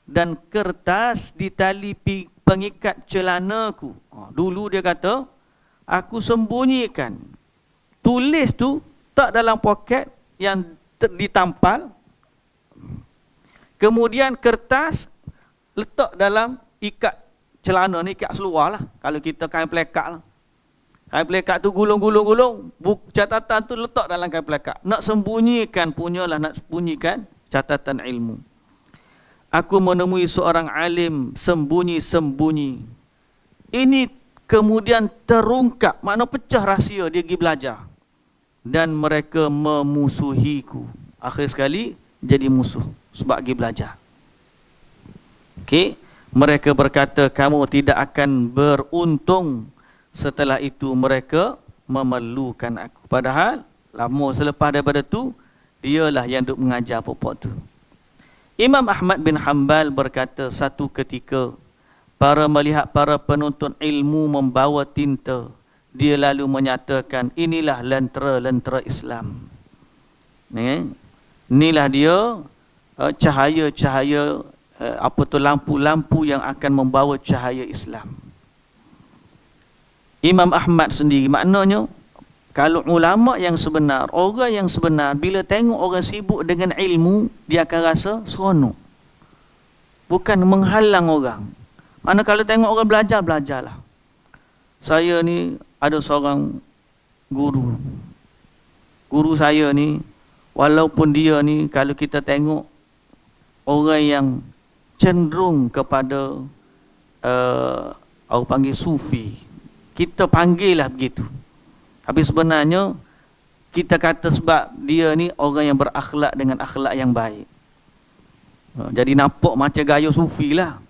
dan kertas di tali pengikat celanaku. Dulu dia kata, aku sembunyikan. Tulis tu tak dalam poket yang ditampal. Kemudian kertas letak dalam ikat celana ni, ikat seluar lah. Kalau kita kain pelekat lah. Kain pelekat tu gulung-gulung-gulung. Catatan tu letak dalam kain pelekat. Nak sembunyikan punyalah, nak sembunyikan catatan ilmu. Aku menemui seorang alim sembunyi-sembunyi. Ini kemudian terungkap, makna pecah rahsia, dia pergi belajar. Dan mereka memusuhiku. Akhir sekali jadi musuh sebab pergi belajar. Okey, mereka berkata kamu tidak akan beruntung. Setelah itu mereka memerlukan aku. Padahal lama selepas daripada tu, dialah yang duk mengajar pokok tu. Imam Ahmad bin Hanbal berkata, satu ketika melihat para penuntut ilmu membawa tinta, dia lalu menyatakan, inilah lentera-lentera Islam. Inilah dia cahaya-cahaya, lampu-lampu yang akan membawa cahaya Islam. Imam Ahmad sendiri, maknanya kalau ulama yang sebenar, orang yang sebenar, bila tengok orang sibuk dengan ilmu, dia akan rasa seronok. Bukan menghalang orang. Mana kalau tengok orang belajar, belajarlah. Saya ni ada seorang guru. Guru saya ni, walaupun dia ni, kalau kita tengok orang yang cenderung kepada orang panggil sufi, kita panggillah begitu. Tapi sebenarnya kita kata sebab dia ni orang yang berakhlak dengan akhlak yang baik. Jadi nampak macam gaya sufi lah.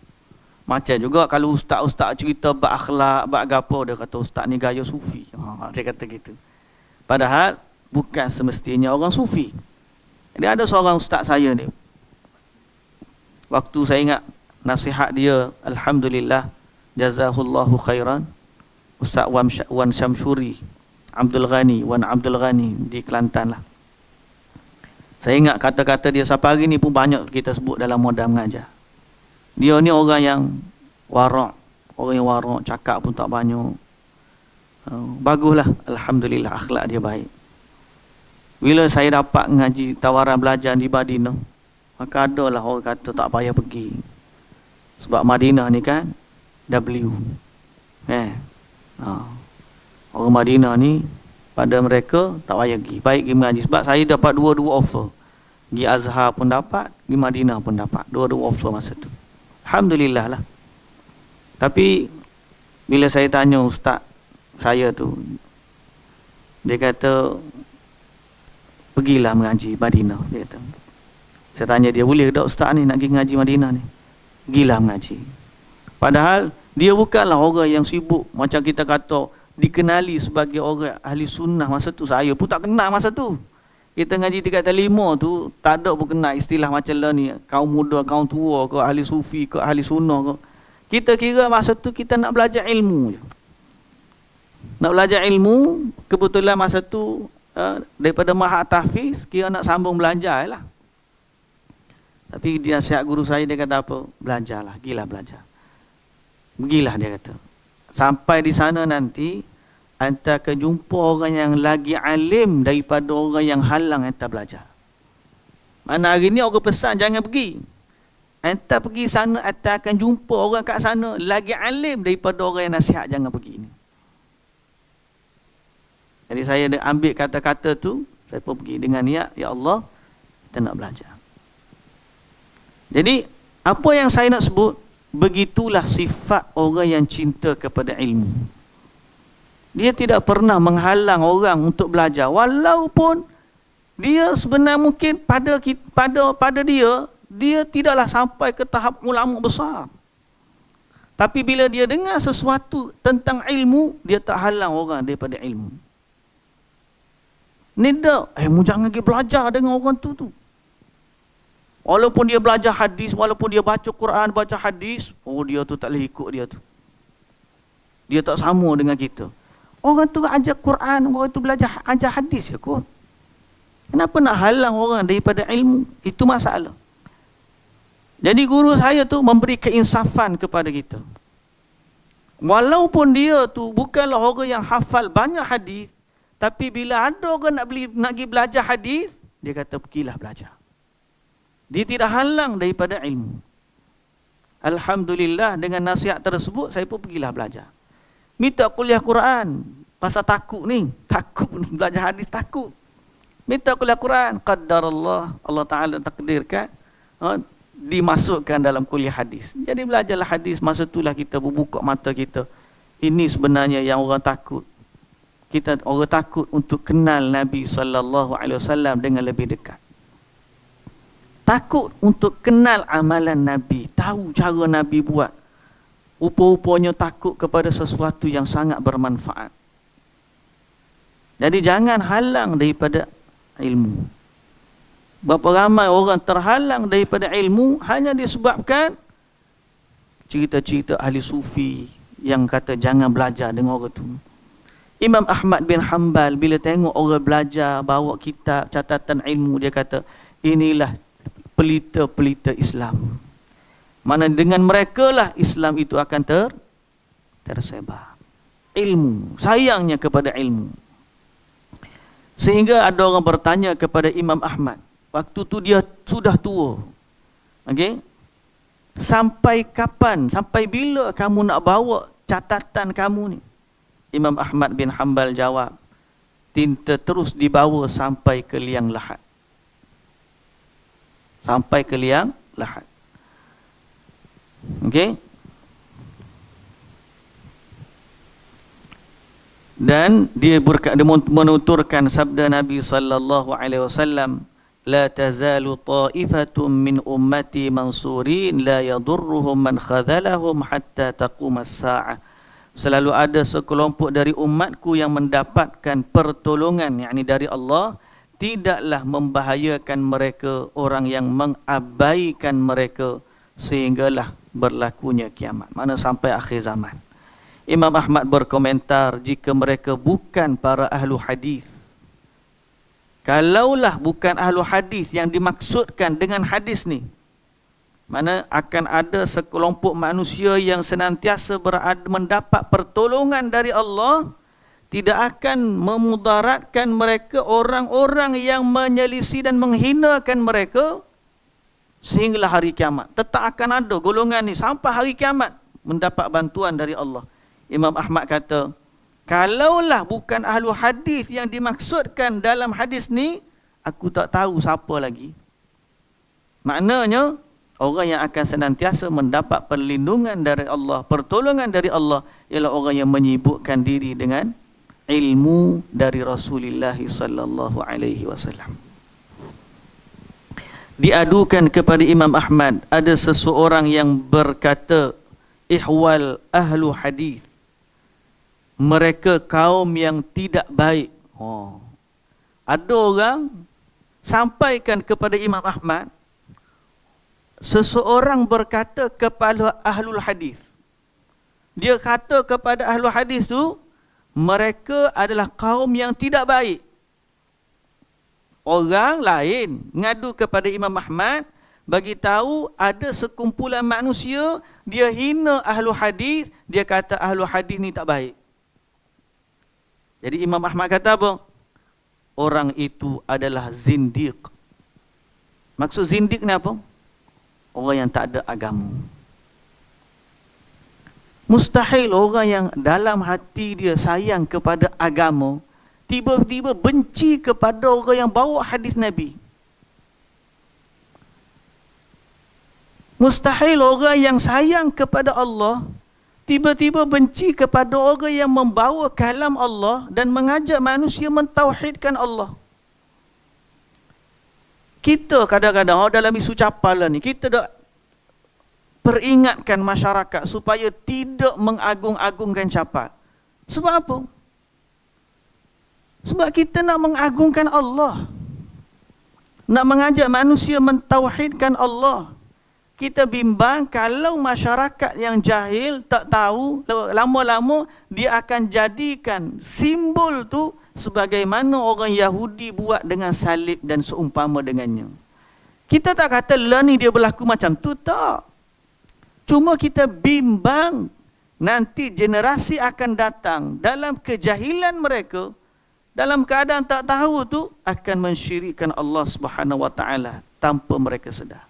Macam juga kalau ustaz-ustaz cerita bab akhlak, bab gapo, dia kata ustaz ni gaya sufi. Dia kata gitu. Padahal bukan semestinya orang sufi. Jadi ada seorang ustaz saya ni. Waktu saya ingat nasihat dia, alhamdulillah, jazahullahu khairan, Ustaz Wan Syamsuri Abdul Ghani di Kelantan lah. Saya ingat kata-kata dia sampai hari ni pun banyak kita sebut dalam modal mengajar. Dia ni orang yang warak, cakap pun tak banyak. Baguslah, alhamdulillah, akhlak dia baik. Bila saya dapat ngaji tawaran belajar di Madinah, maka adalah orang kata tak payah pergi. Sebab Madinah ni kan W. Orang Madinah ni pada mereka tak payah pergi, baik pergi mengaji. Sebab saya dapat dua-dua offer. Pergi Azhar pun dapat, pergi Madinah pun dapat. Dua-dua offer masa tu. Alhamdulillah lah. Tapi bila saya tanya ustaz saya tu, dia kata pergilah mengaji Madinah, dia kata. Saya tanya dia, boleh tak ustaz ni nak pergi ngaji Madinah ni? Pergilah mengaji. Padahal dia bukanlah orang yang sibuk macam kita kata dikenali sebagai orang ahli sunnah masa tu. Saya pun tak kenal masa tu. Kita ngaji 3 5 tu tak ada pun kenal istilah macam lah ni, kaum muda, kaum tua ke, ahli sufi ke, ahli sunnah ke. Kita kira masa tu kita nak belajar ilmu je. Nak belajar ilmu, kebetulan masa tu daripada Mahat Tahfiz kira nak sambung belajar lah. Tapi dia nasihat guru saya, dia kata apa? Belajarlah, gilah belajar. Pergilah, dia kata. Sampai di sana nanti anda akan jumpa orang yang lagi alim daripada orang yang halang anda belajar. Mana hari ni orang pesan jangan pergi. Anda pergi sana, anda akan jumpa orang kat sana lagi alim daripada orang yang nasihat jangan pergi ni. Jadi saya ambil kata-kata tu, saya pun pergi dengan niat, ya Allah, kita nak belajar. Jadi apa yang saya nak sebut, begitulah sifat orang yang cinta kepada ilmu. Dia tidak pernah menghalang orang untuk belajar, walaupun dia sebenarnya mungkin pada dia tidaklah sampai ke tahap ulama besar. Tapi bila dia dengar sesuatu tentang ilmu, dia tak halang orang daripada ilmu. Nida, mu jangan pergi belajar dengan orang tu. Walaupun dia belajar hadis, walaupun dia baca Quran, baca hadis, dia tu tak boleh ikut dia tu. Dia tak sama dengan kita. Orang tu ajar Quran, orang tu ajar hadis ya kot. Kenapa nak halang orang daripada ilmu? Itu masalah. Jadi guru saya tu memberi keinsafan kepada kita. Walaupun dia tu bukanlah orang yang hafal banyak hadis, tapi bila ada orang nak pergi belajar hadis, dia kata pergilah belajar. Dia tidak halang daripada ilmu. Alhamdulillah dengan nasihat tersebut saya pun pergilah belajar. Minta kuliah Quran pasal takut ni, takut belajar hadis, takut. Minta kuliah Quran, qaddarallah, Allah Ta'ala takdirkan dimasukkan dalam kuliah hadis. Jadi belajarlah hadis, masa itulah kita berbuka mata kita. Ini sebenarnya yang orang takut. Orang takut untuk kenal Nabi SAW dengan lebih dekat. Takut untuk kenal amalan Nabi, tahu cara Nabi buat. Rupa-rupanya takut kepada sesuatu yang sangat bermanfaat. Jadi jangan halang daripada ilmu. Berapa ramai orang terhalang daripada ilmu hanya disebabkan cerita-cerita ahli sufi yang kata jangan belajar dengan orang tu. Imam Ahmad bin Hanbal bila tengok orang belajar bawa kitab catatan ilmu, dia kata inilah pelita-pelita Islam. Mana dengan mereka lah Islam itu akan tersebar. Ilmu, sayangnya kepada ilmu. Sehingga ada orang bertanya kepada Imam Ahmad, waktu tu dia sudah tua. Okey? Sampai kapan, sampai bila kamu nak bawa catatan kamu ni? Imam Ahmad bin Hanbal jawab, tinta terus dibawa sampai ke liang lahat. Sampai ke liang lahat. Okey? Dan dia menuturkan sabda Nabi sallallahu alaihi wasallam la tazalu ta'ifatun min ummati mansurin la yadurruhum man khadhalahum hatta taqumas sa'ah. Selalu ada sekelompok dari umatku yang mendapatkan pertolongan, yakni dari Allah, tidaklah membahayakan mereka orang yang mengabaikan mereka sehinggalah berlakunya kiamat. Mana sampai akhir zaman. Imam Ahmad berkomentar, jika mereka bukan para ahlu hadis, kalaulah bukan ahlu hadis yang dimaksudkan dengan hadis ni, mana akan ada sekelompok manusia yang senantiasa mendapat pertolongan dari Allah, tidak akan memudaratkan mereka orang-orang yang menyelisih dan menghinakan mereka sehinggalah hari kiamat. Tetap akan ada golongan ni sampai hari kiamat mendapat bantuan dari Allah. Imam Ahmad kata, kalaulah bukan ahlu hadis yang dimaksudkan dalam hadis ni, aku tak tahu siapa lagi. Maknanya orang yang akan senantiasa mendapat perlindungan dari Allah, pertolongan dari Allah, ialah orang yang menyibukkan diri dengan ilmu dari Rasulullah sallallahu alaihi wasallam. Diadukan kepada Imam Ahmad, ada seseorang yang berkata, ihwal ahlu hadis, mereka kaum yang tidak baik. Ada orang sampaikan kepada Imam Ahmad, seseorang berkata kepada ahlul hadis, dia kata kepada ahlul hadis tu, mereka adalah kaum yang tidak baik. Orang lain ngadu kepada Imam Ahmad, bagi tahu ada sekumpulan manusia, dia hina ahlu hadis, dia kata ahlu hadis ni tak baik. Jadi Imam Ahmad kata apa? Orang itu adalah zindiq. Maksud zindiq ni apa? Orang yang tak ada agama. Mustahil orang yang dalam hati dia sayang kepada agama, tiba-tiba benci kepada orang yang bawa hadis Nabi. Mustahil orang yang sayang kepada Allah, tiba-tiba benci kepada orang yang membawa kalam Allah dan mengajak manusia mentauhidkan Allah. Kita kadang-kadang dalam isu capalan ni, kita dah peringatkan masyarakat supaya tidak mengagung-agungkan capal. Sebab apa? Sebab kita nak mengagungkan Allah, nak mengajak manusia mentauhidkan Allah. Kita bimbang kalau masyarakat yang jahil, tak tahu, lama-lama dia akan jadikan simbol tu sebagaimana orang Yahudi buat dengan salib dan seumpama dengannya. Kita tak kata lah ni dia berlaku macam tu, tak. Cuma kita bimbang nanti generasi akan datang dalam kejahilan mereka, dalam keadaan tak tahu tu, akan mensyirikkan Allah Subhanahu Wa Taala tanpa mereka sedar.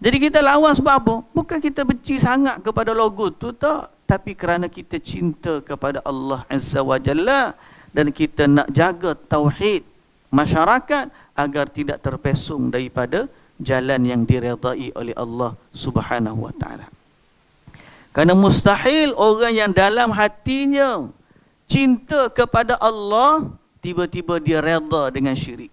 Jadi kita lawan sebab apa? Bukan kita benci sangat kepada logo tu, tak. Tapi kerana kita cinta kepada Allah Azza wa Jalla, dan kita nak jaga tauhid masyarakat agar tidak terpesong daripada jalan yang diredai oleh Allah Subhanahu wa Taala. Kerana mustahil orang yang dalam hatinya cinta kepada Allah, tiba-tiba dia reda dengan syirik.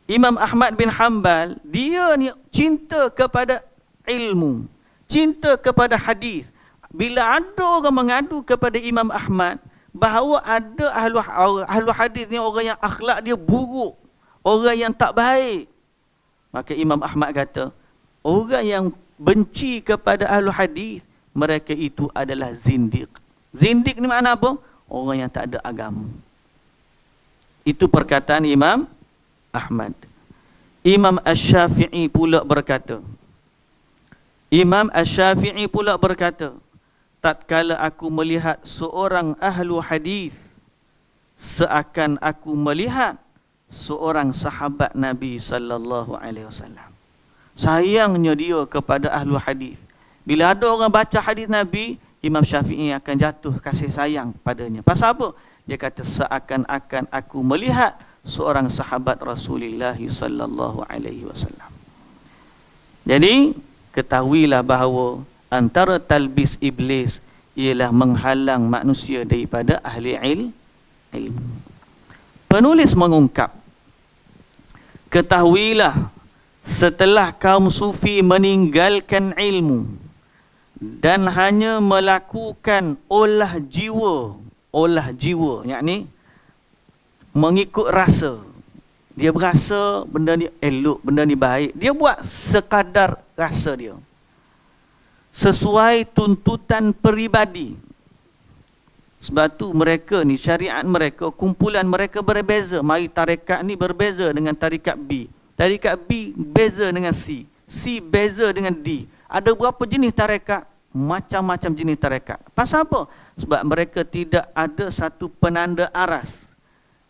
Imam Ahmad bin Hanbal, dia ni cinta kepada ilmu, cinta kepada hadis. Bila ada orang mengadu kepada Imam Ahmad bahawa ada ahlu hadis ni orang yang akhlak dia buruk, orang yang tak baik, maka Imam Ahmad kata, orang yang benci kepada ahlu hadis, mereka itu adalah zindiq. Zindiq ni makna apa? Orang yang tak ada agama. Itu perkataan Imam Ahmad. Imam Asy-Syafi'i pula berkata, tatkala aku melihat seorang ahlu hadis, seakan aku melihat seorang sahabat Nabi sallallahu alaihi wasallam. Sayangnya dia kepada ahlu hadis. Bila ada orang baca hadis Nabi, Imam Syafi'i akan jatuh kasih sayang padanya. Pasal apa? Dia kata, seakan-akan aku melihat seorang sahabat Rasulullah sallallahu alaihi wasallam. Jadi ketahuilah bahawa antara talbis iblis ialah menghalang manusia daripada ahli ilmu. Penulis mengungkap, Ketahuilah, setelah kaum sufi meninggalkan ilmu dan hanya melakukan olah jiwa, yakni mengikut rasa. Dia berasa benda ni elok, benda ni baik, dia buat sekadar rasa dia, sesuai tuntutan peribadi. Sebab tu mereka ni, syariat mereka, kumpulan mereka berbeza. Mari tarekat ni berbeza dengan tarikat B, tarikat B beza dengan C beza dengan D. Ada berapa jenis tarekat? Macam-macam jenis tarekat. Pasal apa? Sebab mereka tidak ada satu penanda aras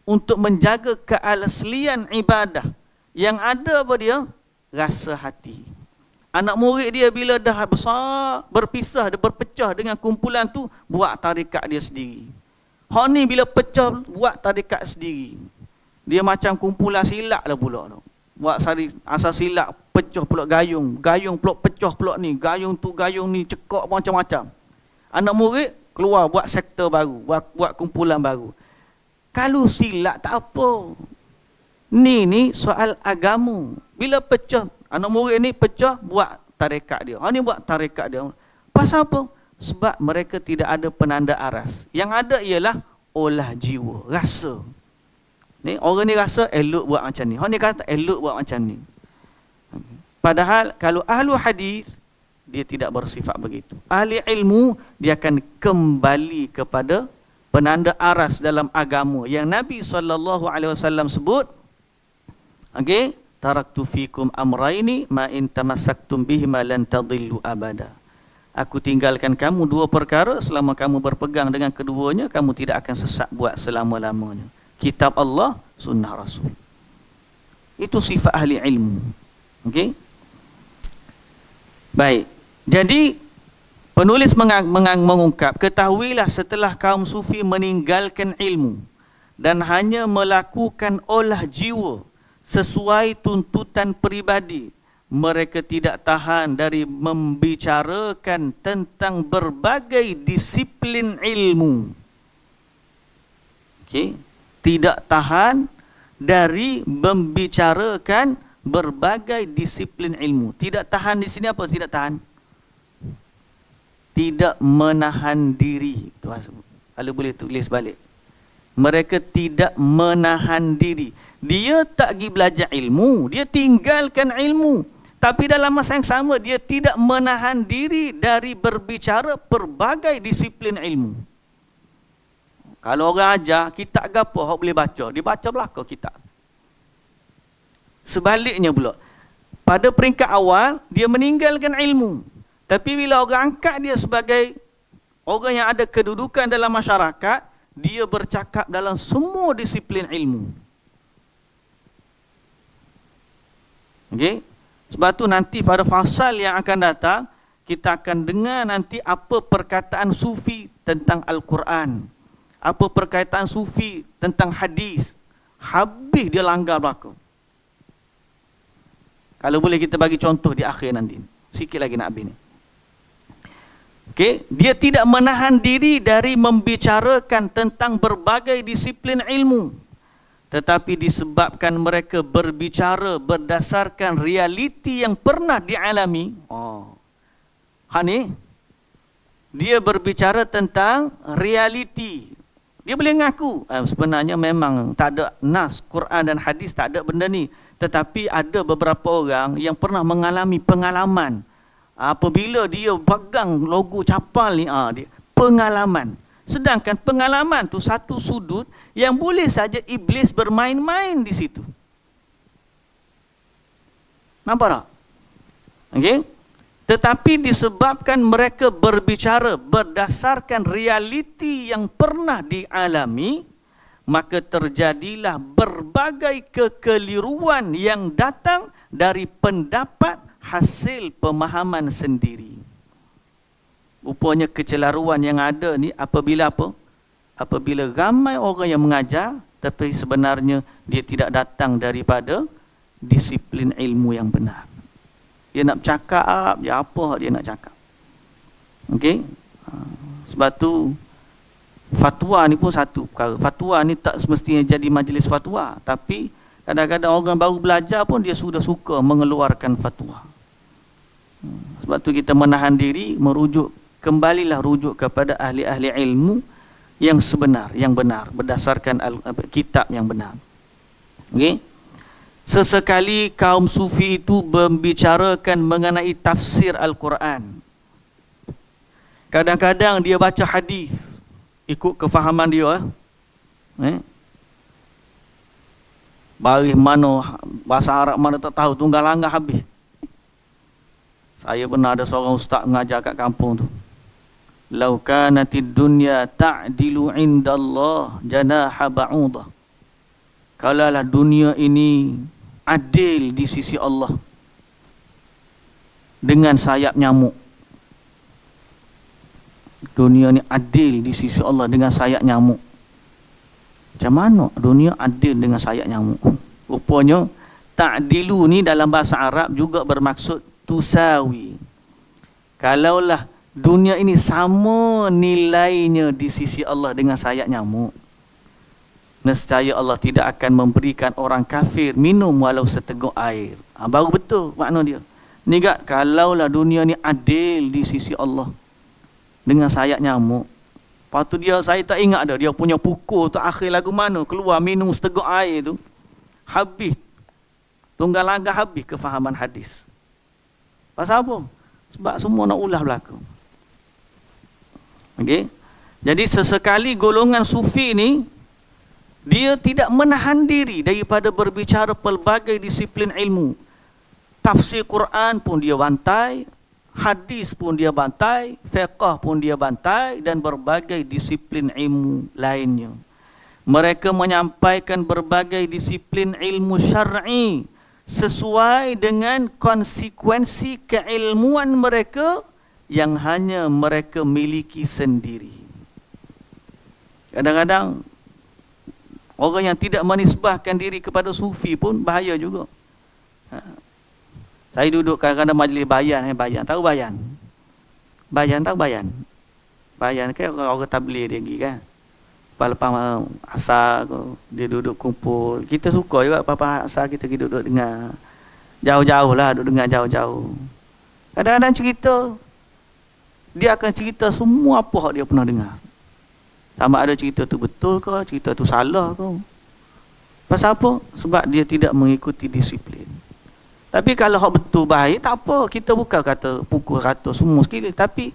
untuk menjaga keaslian ibadah. Yang ada apa dia? Rasa hati. Anak murid dia bila dah besar, berpisah, dia berpecah dengan kumpulan tu, buat tarikat dia sendiri. Hak ni bila pecah, buat tarikat sendiri. Dia macam kumpulan silap lah pula tu. Buat asal silap, pecah pula gayung pula pecah pula ni, gayung tu gayung ni, cekak macam-macam. Anak murid keluar buat sektor baru, buat kumpulan baru. Kalau silap tak apa. Ni soal agama. Bila pecah, anak murid ni pecah, buat tarekat dia. Ni buat tarekat dia. Pasal apa? Sebab mereka tidak ada penanda aras. Yang ada ialah olah jiwa, rasa. Ni orang ni rasa elok buat macam ni. Ni kata elok buat macam ni. Padahal kalau ahlu hadis, dia tidak bersifat begitu. Ahli ilmu, dia akan kembali kepada penanda aras dalam agama yang Nabi SAW sebut. Okey, taraktu fikum amraini ma in tamassaktum bihima lan tadillu abada. Aku tinggalkan kamu dua perkara, selama kamu berpegang dengan keduanya, kamu tidak akan sesat buat selama-lamanya. Kitab Allah, sunnah Rasul. Itu sifat ahli ilmu. Okey. Baik. Jadi penulis mengungkap, ketahuilah setelah kaum sufi meninggalkan ilmu dan hanya melakukan olah jiwa sesuai tuntutan peribadi, mereka tidak tahan dari membicarakan tentang berbagai disiplin ilmu. Okey, tidak tahan dari membicarakan berbagai disiplin ilmu. Tidak tahan di sini apa? Tidak tahan. Tidak menahan diri. Kalau boleh tulis balik. Mereka tidak menahan diri. Dia tak pergi belajar ilmu, dia tinggalkan ilmu. Tapi dalam masa yang sama, dia tidak menahan diri dari berbicara pelbagai disiplin ilmu. Kalau orang ajar, kitab apa hak boleh baca? Dia baca belaka kitab. Sebaliknya pula, pada peringkat awal, dia meninggalkan ilmu. Tapi bila orang angkat dia sebagai orang yang ada kedudukan dalam masyarakat, dia bercakap dalam semua disiplin ilmu. Okey? Sebab tu nanti pada fasal yang akan datang, kita akan dengar nanti apa perkataan sufi tentang Al-Quran. Apa perkataan sufi tentang hadis. Habis dia langgar belaka. Kalau boleh kita bagi contoh di akhir nanti. Sikit lagi nak habis ni. Okey, dia tidak menahan diri dari membicarakan tentang berbagai disiplin ilmu. Tetapi disebabkan mereka berbicara berdasarkan realiti yang pernah dialami. Ni dia berbicara tentang realiti. Dia boleh ngaku sebenarnya memang tak ada nas Quran dan hadis, tak ada benda ni. Tetapi ada beberapa orang yang pernah mengalami pengalaman. Apabila dia pegang logo capal ni, dia pengalaman. Sedangkan pengalaman tu satu sudut yang boleh saja iblis bermain-main di situ. Nampak tak? Okey? Tetapi disebabkan mereka berbicara berdasarkan realiti yang pernah dialami, maka terjadilah berbagai kekeliruan yang datang dari pendapat hasil pemahaman sendiri. Rupanya kecelaruan yang ada ni apabila apa? Apabila ramai orang yang mengajar, tapi sebenarnya dia tidak datang daripada disiplin ilmu yang benar. Dia nak bercakap, dia apa dia nak cakap. Okey? Sebab tu fatwa ni pun satu perkara. Fatwa ni tak semestinya jadi majlis fatwa, tapi Kadang-kadang orang baru belajar pun dia sudah suka mengeluarkan fatwa. Sebab tu kita menahan diri, kembalilah rujuk kepada ahli-ahli ilmu yang sebenar, yang benar, berdasarkan kitab yang benar. Okey. Sesekali kaum sufi itu membicarakan mengenai tafsir Al-Quran. Kadang-kadang dia baca hadis ikut kefahaman dia. Baris mana, bahasa Arab mana tak tahu, tunggal langgar habis. Saya pernah ada seorang ustaz mengajar kat kampung tu. Lau kanatid dunya ta'dilu indallah janaha ba'udah. Kalaulah dunia ini adil di sisi Allah dengan sayap nyamuk. Dunia ni adil di sisi Allah dengan sayap nyamuk. Macam mana dunia adil dengan sayap nyamuk? Rupanya ta'dilu ni dalam bahasa Arab juga bermaksud tusawi. Kalaulah dunia ini sama nilainya di sisi Allah dengan sayap nyamuk, nescaya Allah tidak akan memberikan orang kafir minum walau seteguk air. Baru betul makna dia. Ni gak, kalaulah dunia ni adil di sisi Allah dengan sayap nyamuk. Lepas tu saya tak ingat dah, dia punya pukul tu akhir lagu mana, keluar minum seteguk air tu, habis. Tunggal langgar habis kefahaman hadis. Pasal apa? Sebab semua nak ulah berlaku. Okey. Jadi sesekali golongan sufi ni, dia tidak menahan diri daripada berbicara pelbagai disiplin ilmu. Tafsir Quran pun dia bantai, hadis pun dia bantai, fiqh pun dia bantai, dan berbagai disiplin ilmu lainnya. Mereka menyampaikan berbagai disiplin ilmu syar'i sesuai dengan konsekuensi keilmuan mereka yang hanya mereka miliki sendiri. Kadang-kadang orang yang tidak menisbahkan diri kepada sufi pun bahaya juga. Saya duduk kadang-kadang majlis bayan. Bayan, tahu bayan? Bayan, tahu bayan? Bayan kan orang tabligh dia pergi kan. Lepas asar dia duduk kumpul. Kita suka juga lepas asar kita pergi duduk dengar. Jauh-jauh lah, duduk dengar jauh-jauh. Kadang-kadang cerita, dia akan cerita semua apa yang dia pernah dengar. Sama ada cerita tu betul ke, cerita tu salah ke. Pasal apa? Sebab dia tidak mengikuti disiplin. Tapi kalau hak betul baik, tak apa. Kita bukan kata pukul rata semua sekali. Tapi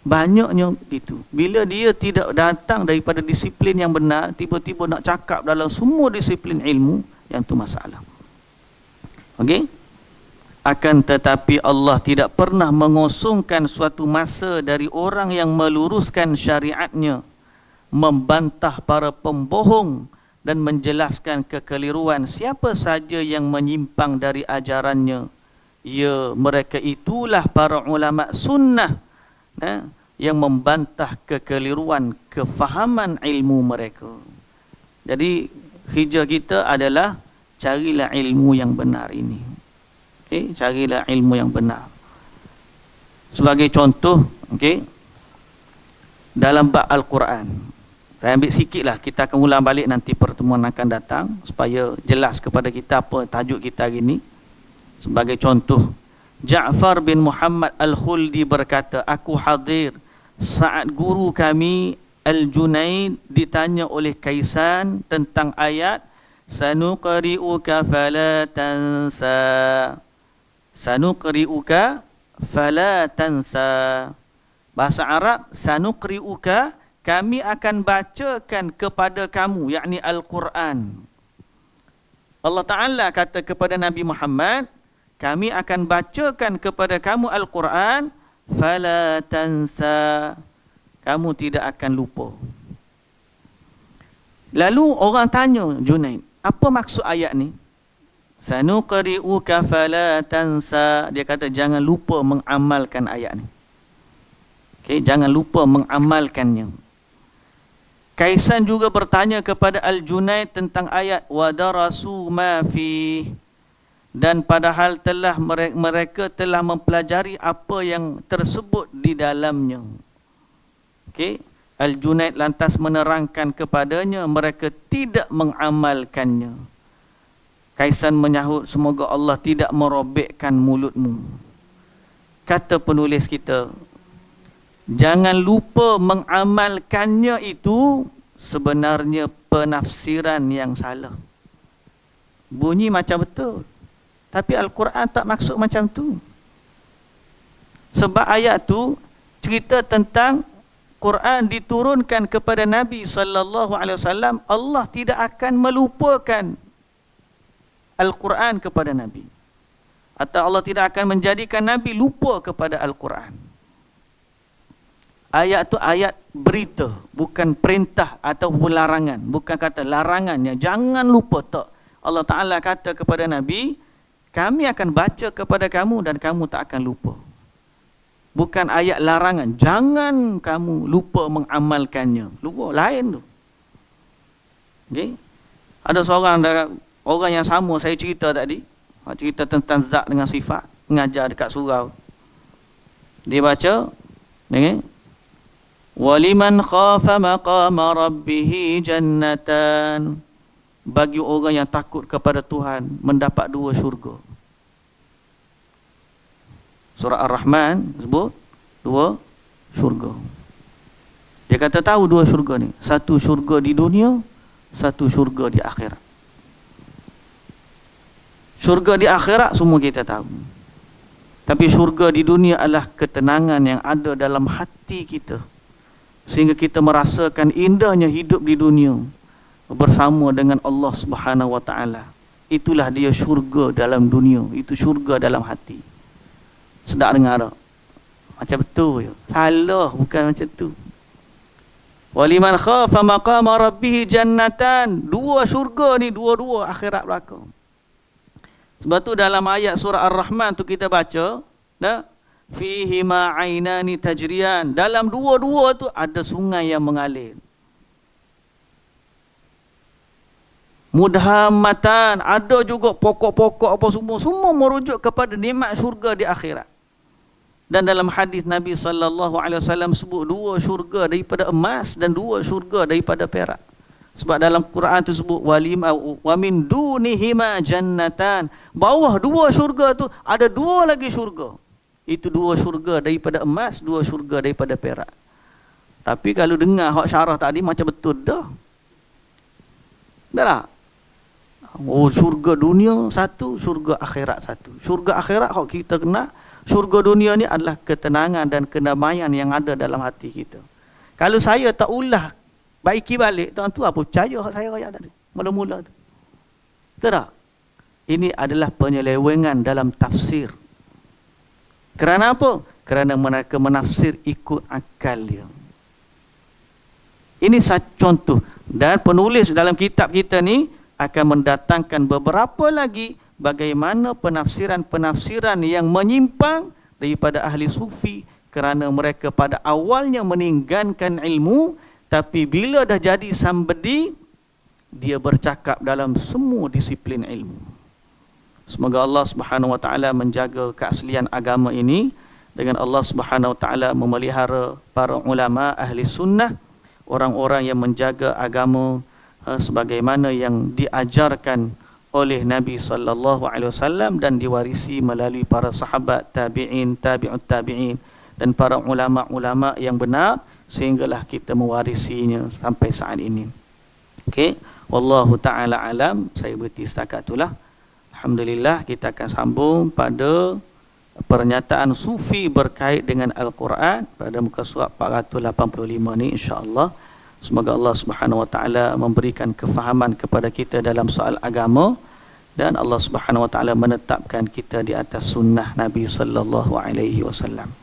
banyaknya itu. Bila dia tidak datang daripada disiplin yang benar, tiba-tiba nak cakap dalam semua disiplin ilmu, yang tu masalah. Okey? Akan tetapi Allah tidak pernah mengosongkan suatu masa dari orang yang meluruskan syariatnya, membantah para pembohong dan menjelaskan kekeliruan siapa saja yang menyimpang dari ajarannya. Ya, mereka itulah para ulama sunnah yang membantah kekeliruan kefahaman ilmu mereka. Jadi hijrah kita adalah carilah ilmu yang benar ini. Okay? Carilah ilmu yang benar. Sebagai contoh, okay, dalam bab Al-Quran, saya ambil sikit lah, kita akan ulang balik nanti pertemuan akan datang supaya jelas kepada kita apa tajuk kita hari ini. Sebagai contoh, Ja'far bin Muhammad Al-Khuldi berkata, aku hadir saat guru kami Al-Junaid ditanya oleh Kaisan tentang ayat sanuqri'uka fala tansa. Sanuqri'uka fala tansa. Bahasa Arab, sanuqri'uka, kami akan bacakan kepada kamu, yakni Al-Quran. Allah Ta'ala kata kepada Nabi Muhammad, kami akan bacakan kepada kamu Al-Quran, fala tansa, kamu tidak akan lupa. Lalu orang tanya Junaid, apa maksud ayat ni? Sanuqri'uka fala tansa. Dia kata jangan lupa mengamalkan ayat ni. Okay, jangan lupa mengamalkannya. Kaisan juga bertanya kepada Al-Junaid tentang ayat wadarasu ma fi, dan padahal telah mereka telah mempelajari apa yang tersebut di dalamnya. Okay. Al-Junaid lantas menerangkan kepadanya mereka tidak mengamalkannya. Kaisan menyahut, semoga Allah tidak merobekkan mulutmu. Kata penulis kita, jangan lupa mengamalkannya itu sebenarnya penafsiran yang salah. Bunyi macam betul, tapi Al-Quran tak maksud macam tu. Sebab ayat tu cerita tentang Quran diturunkan kepada Nabi sallallahu alaihi wasallam, Allah tidak akan melupakan Al-Quran kepada Nabi. Atau Allah tidak akan menjadikan Nabi lupa kepada Al-Quran. Ayat tu ayat berita, bukan perintah atau larangan. Bukan kata larangannya, jangan lupa, tak. Allah Ta'ala kata kepada Nabi, kami akan baca kepada kamu dan kamu tak akan lupa. Bukan ayat larangan, jangan kamu lupa mengamalkannya. Lupa, lain tu. Okay? Ada seorang, orang yang sama saya cerita tadi, cerita tentang zat dengan sifat, mengajar dekat surau. Dia baca, okay? Waliman khafa maqama rabbih jannatan. Bagi orang yang takut kepada Tuhan, mendapat 2 syurga. Surah Ar-Rahman sebut 2 syurga. Dia kata tahu 2 syurga ni, satu syurga di dunia, satu syurga di akhirat. Syurga di akhirat semua kita tahu. Tapi syurga di dunia adalah ketenangan yang ada dalam hati kita, sehingga kita merasakan indahnya hidup di dunia bersama dengan Allah Subhanahu wa taala. Itulah dia syurga dalam dunia, itu syurga dalam hati. Sedap dengar tak? Macam betul je. Salah, bukan macam tu. Waliman khafa maqama rabbih jannatan. 2 syurga ni, dua-dua akhirat belaka. Sebab tu dalam ayat surah Ar-Rahman tu kita baca, nah, fihi ma ainani tajriyan. Dalam dua-dua tu ada sungai yang mengalir. Mudhammatan, ada juga pokok-pokok apa semua merujuk kepada nikmat syurga di akhirat. Dan dalam hadis Nabi sallallahu alaihi wasallam sebut 2 syurga daripada emas dan 2 syurga daripada perak. Sebab dalam Quran tu sebut wa min dunihima jannatan. Bawah 2 syurga tu ada 2 lagi syurga. Itu 2 syurga daripada emas, 2 syurga daripada perak. Tapi kalau dengar hak syarah tadi macam betul dah. Dah tak? Oh, syurga dunia satu, syurga akhirat satu. Syurga akhirat hak kita kenal, syurga dunia ni adalah ketenangan dan kedamaian yang ada dalam hati kita. Kalau saya tak ulah baiki balik, tuan tu apa percaya hak saya ayat tadi mula-mula tu. Betul tak? Ini adalah penyelewengan dalam tafsir. Kerana apa? Kerana mereka menafsir ikut akal dia. Ini satu contoh. Dan penulis dalam kitab kita ni akan mendatangkan beberapa lagi bagaimana penafsiran-penafsiran yang menyimpang daripada ahli sufi, kerana mereka pada awalnya meninggalkan ilmu, tapi bila dah jadi somebody, dia bercakap dalam semua disiplin ilmu. Semoga Allah Subhanahu wa taala menjaga keaslian agama ini, dengan Allah Subhanahu wa taala memelihara para ulama ahli sunnah, orang-orang yang menjaga agama sebagaimana yang diajarkan oleh Nabi sallallahu alaihi wasallam dan diwarisi melalui para sahabat, tabi'in, tabi'ut tabi'in dan para ulama-ulama yang benar, sehinggalah kita mewarisinya sampai saat ini. Okey, wallahu taala alam. Saya berhenti setakat itulah. Alhamdulillah, kita akan sambung pada pernyataan sufi berkait dengan Al-Quran pada muka surat 485 ni, insya-Allah. Semoga Allah Subhanahu wa taala memberikan kefahaman kepada kita dalam soal agama, dan Allah Subhanahu wa taala menetapkan kita di atas sunnah Nabi sallallahu alaihi wasallam.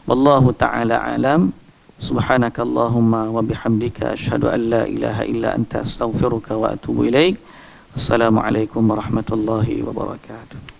Wallahu taala alam. Subhanakallahumma wa bihamdika asyhadu an la ilaha illa anta astaghfiruka wa atubu ilaik. Assalamualaikum warahmatullahi wabarakatuh.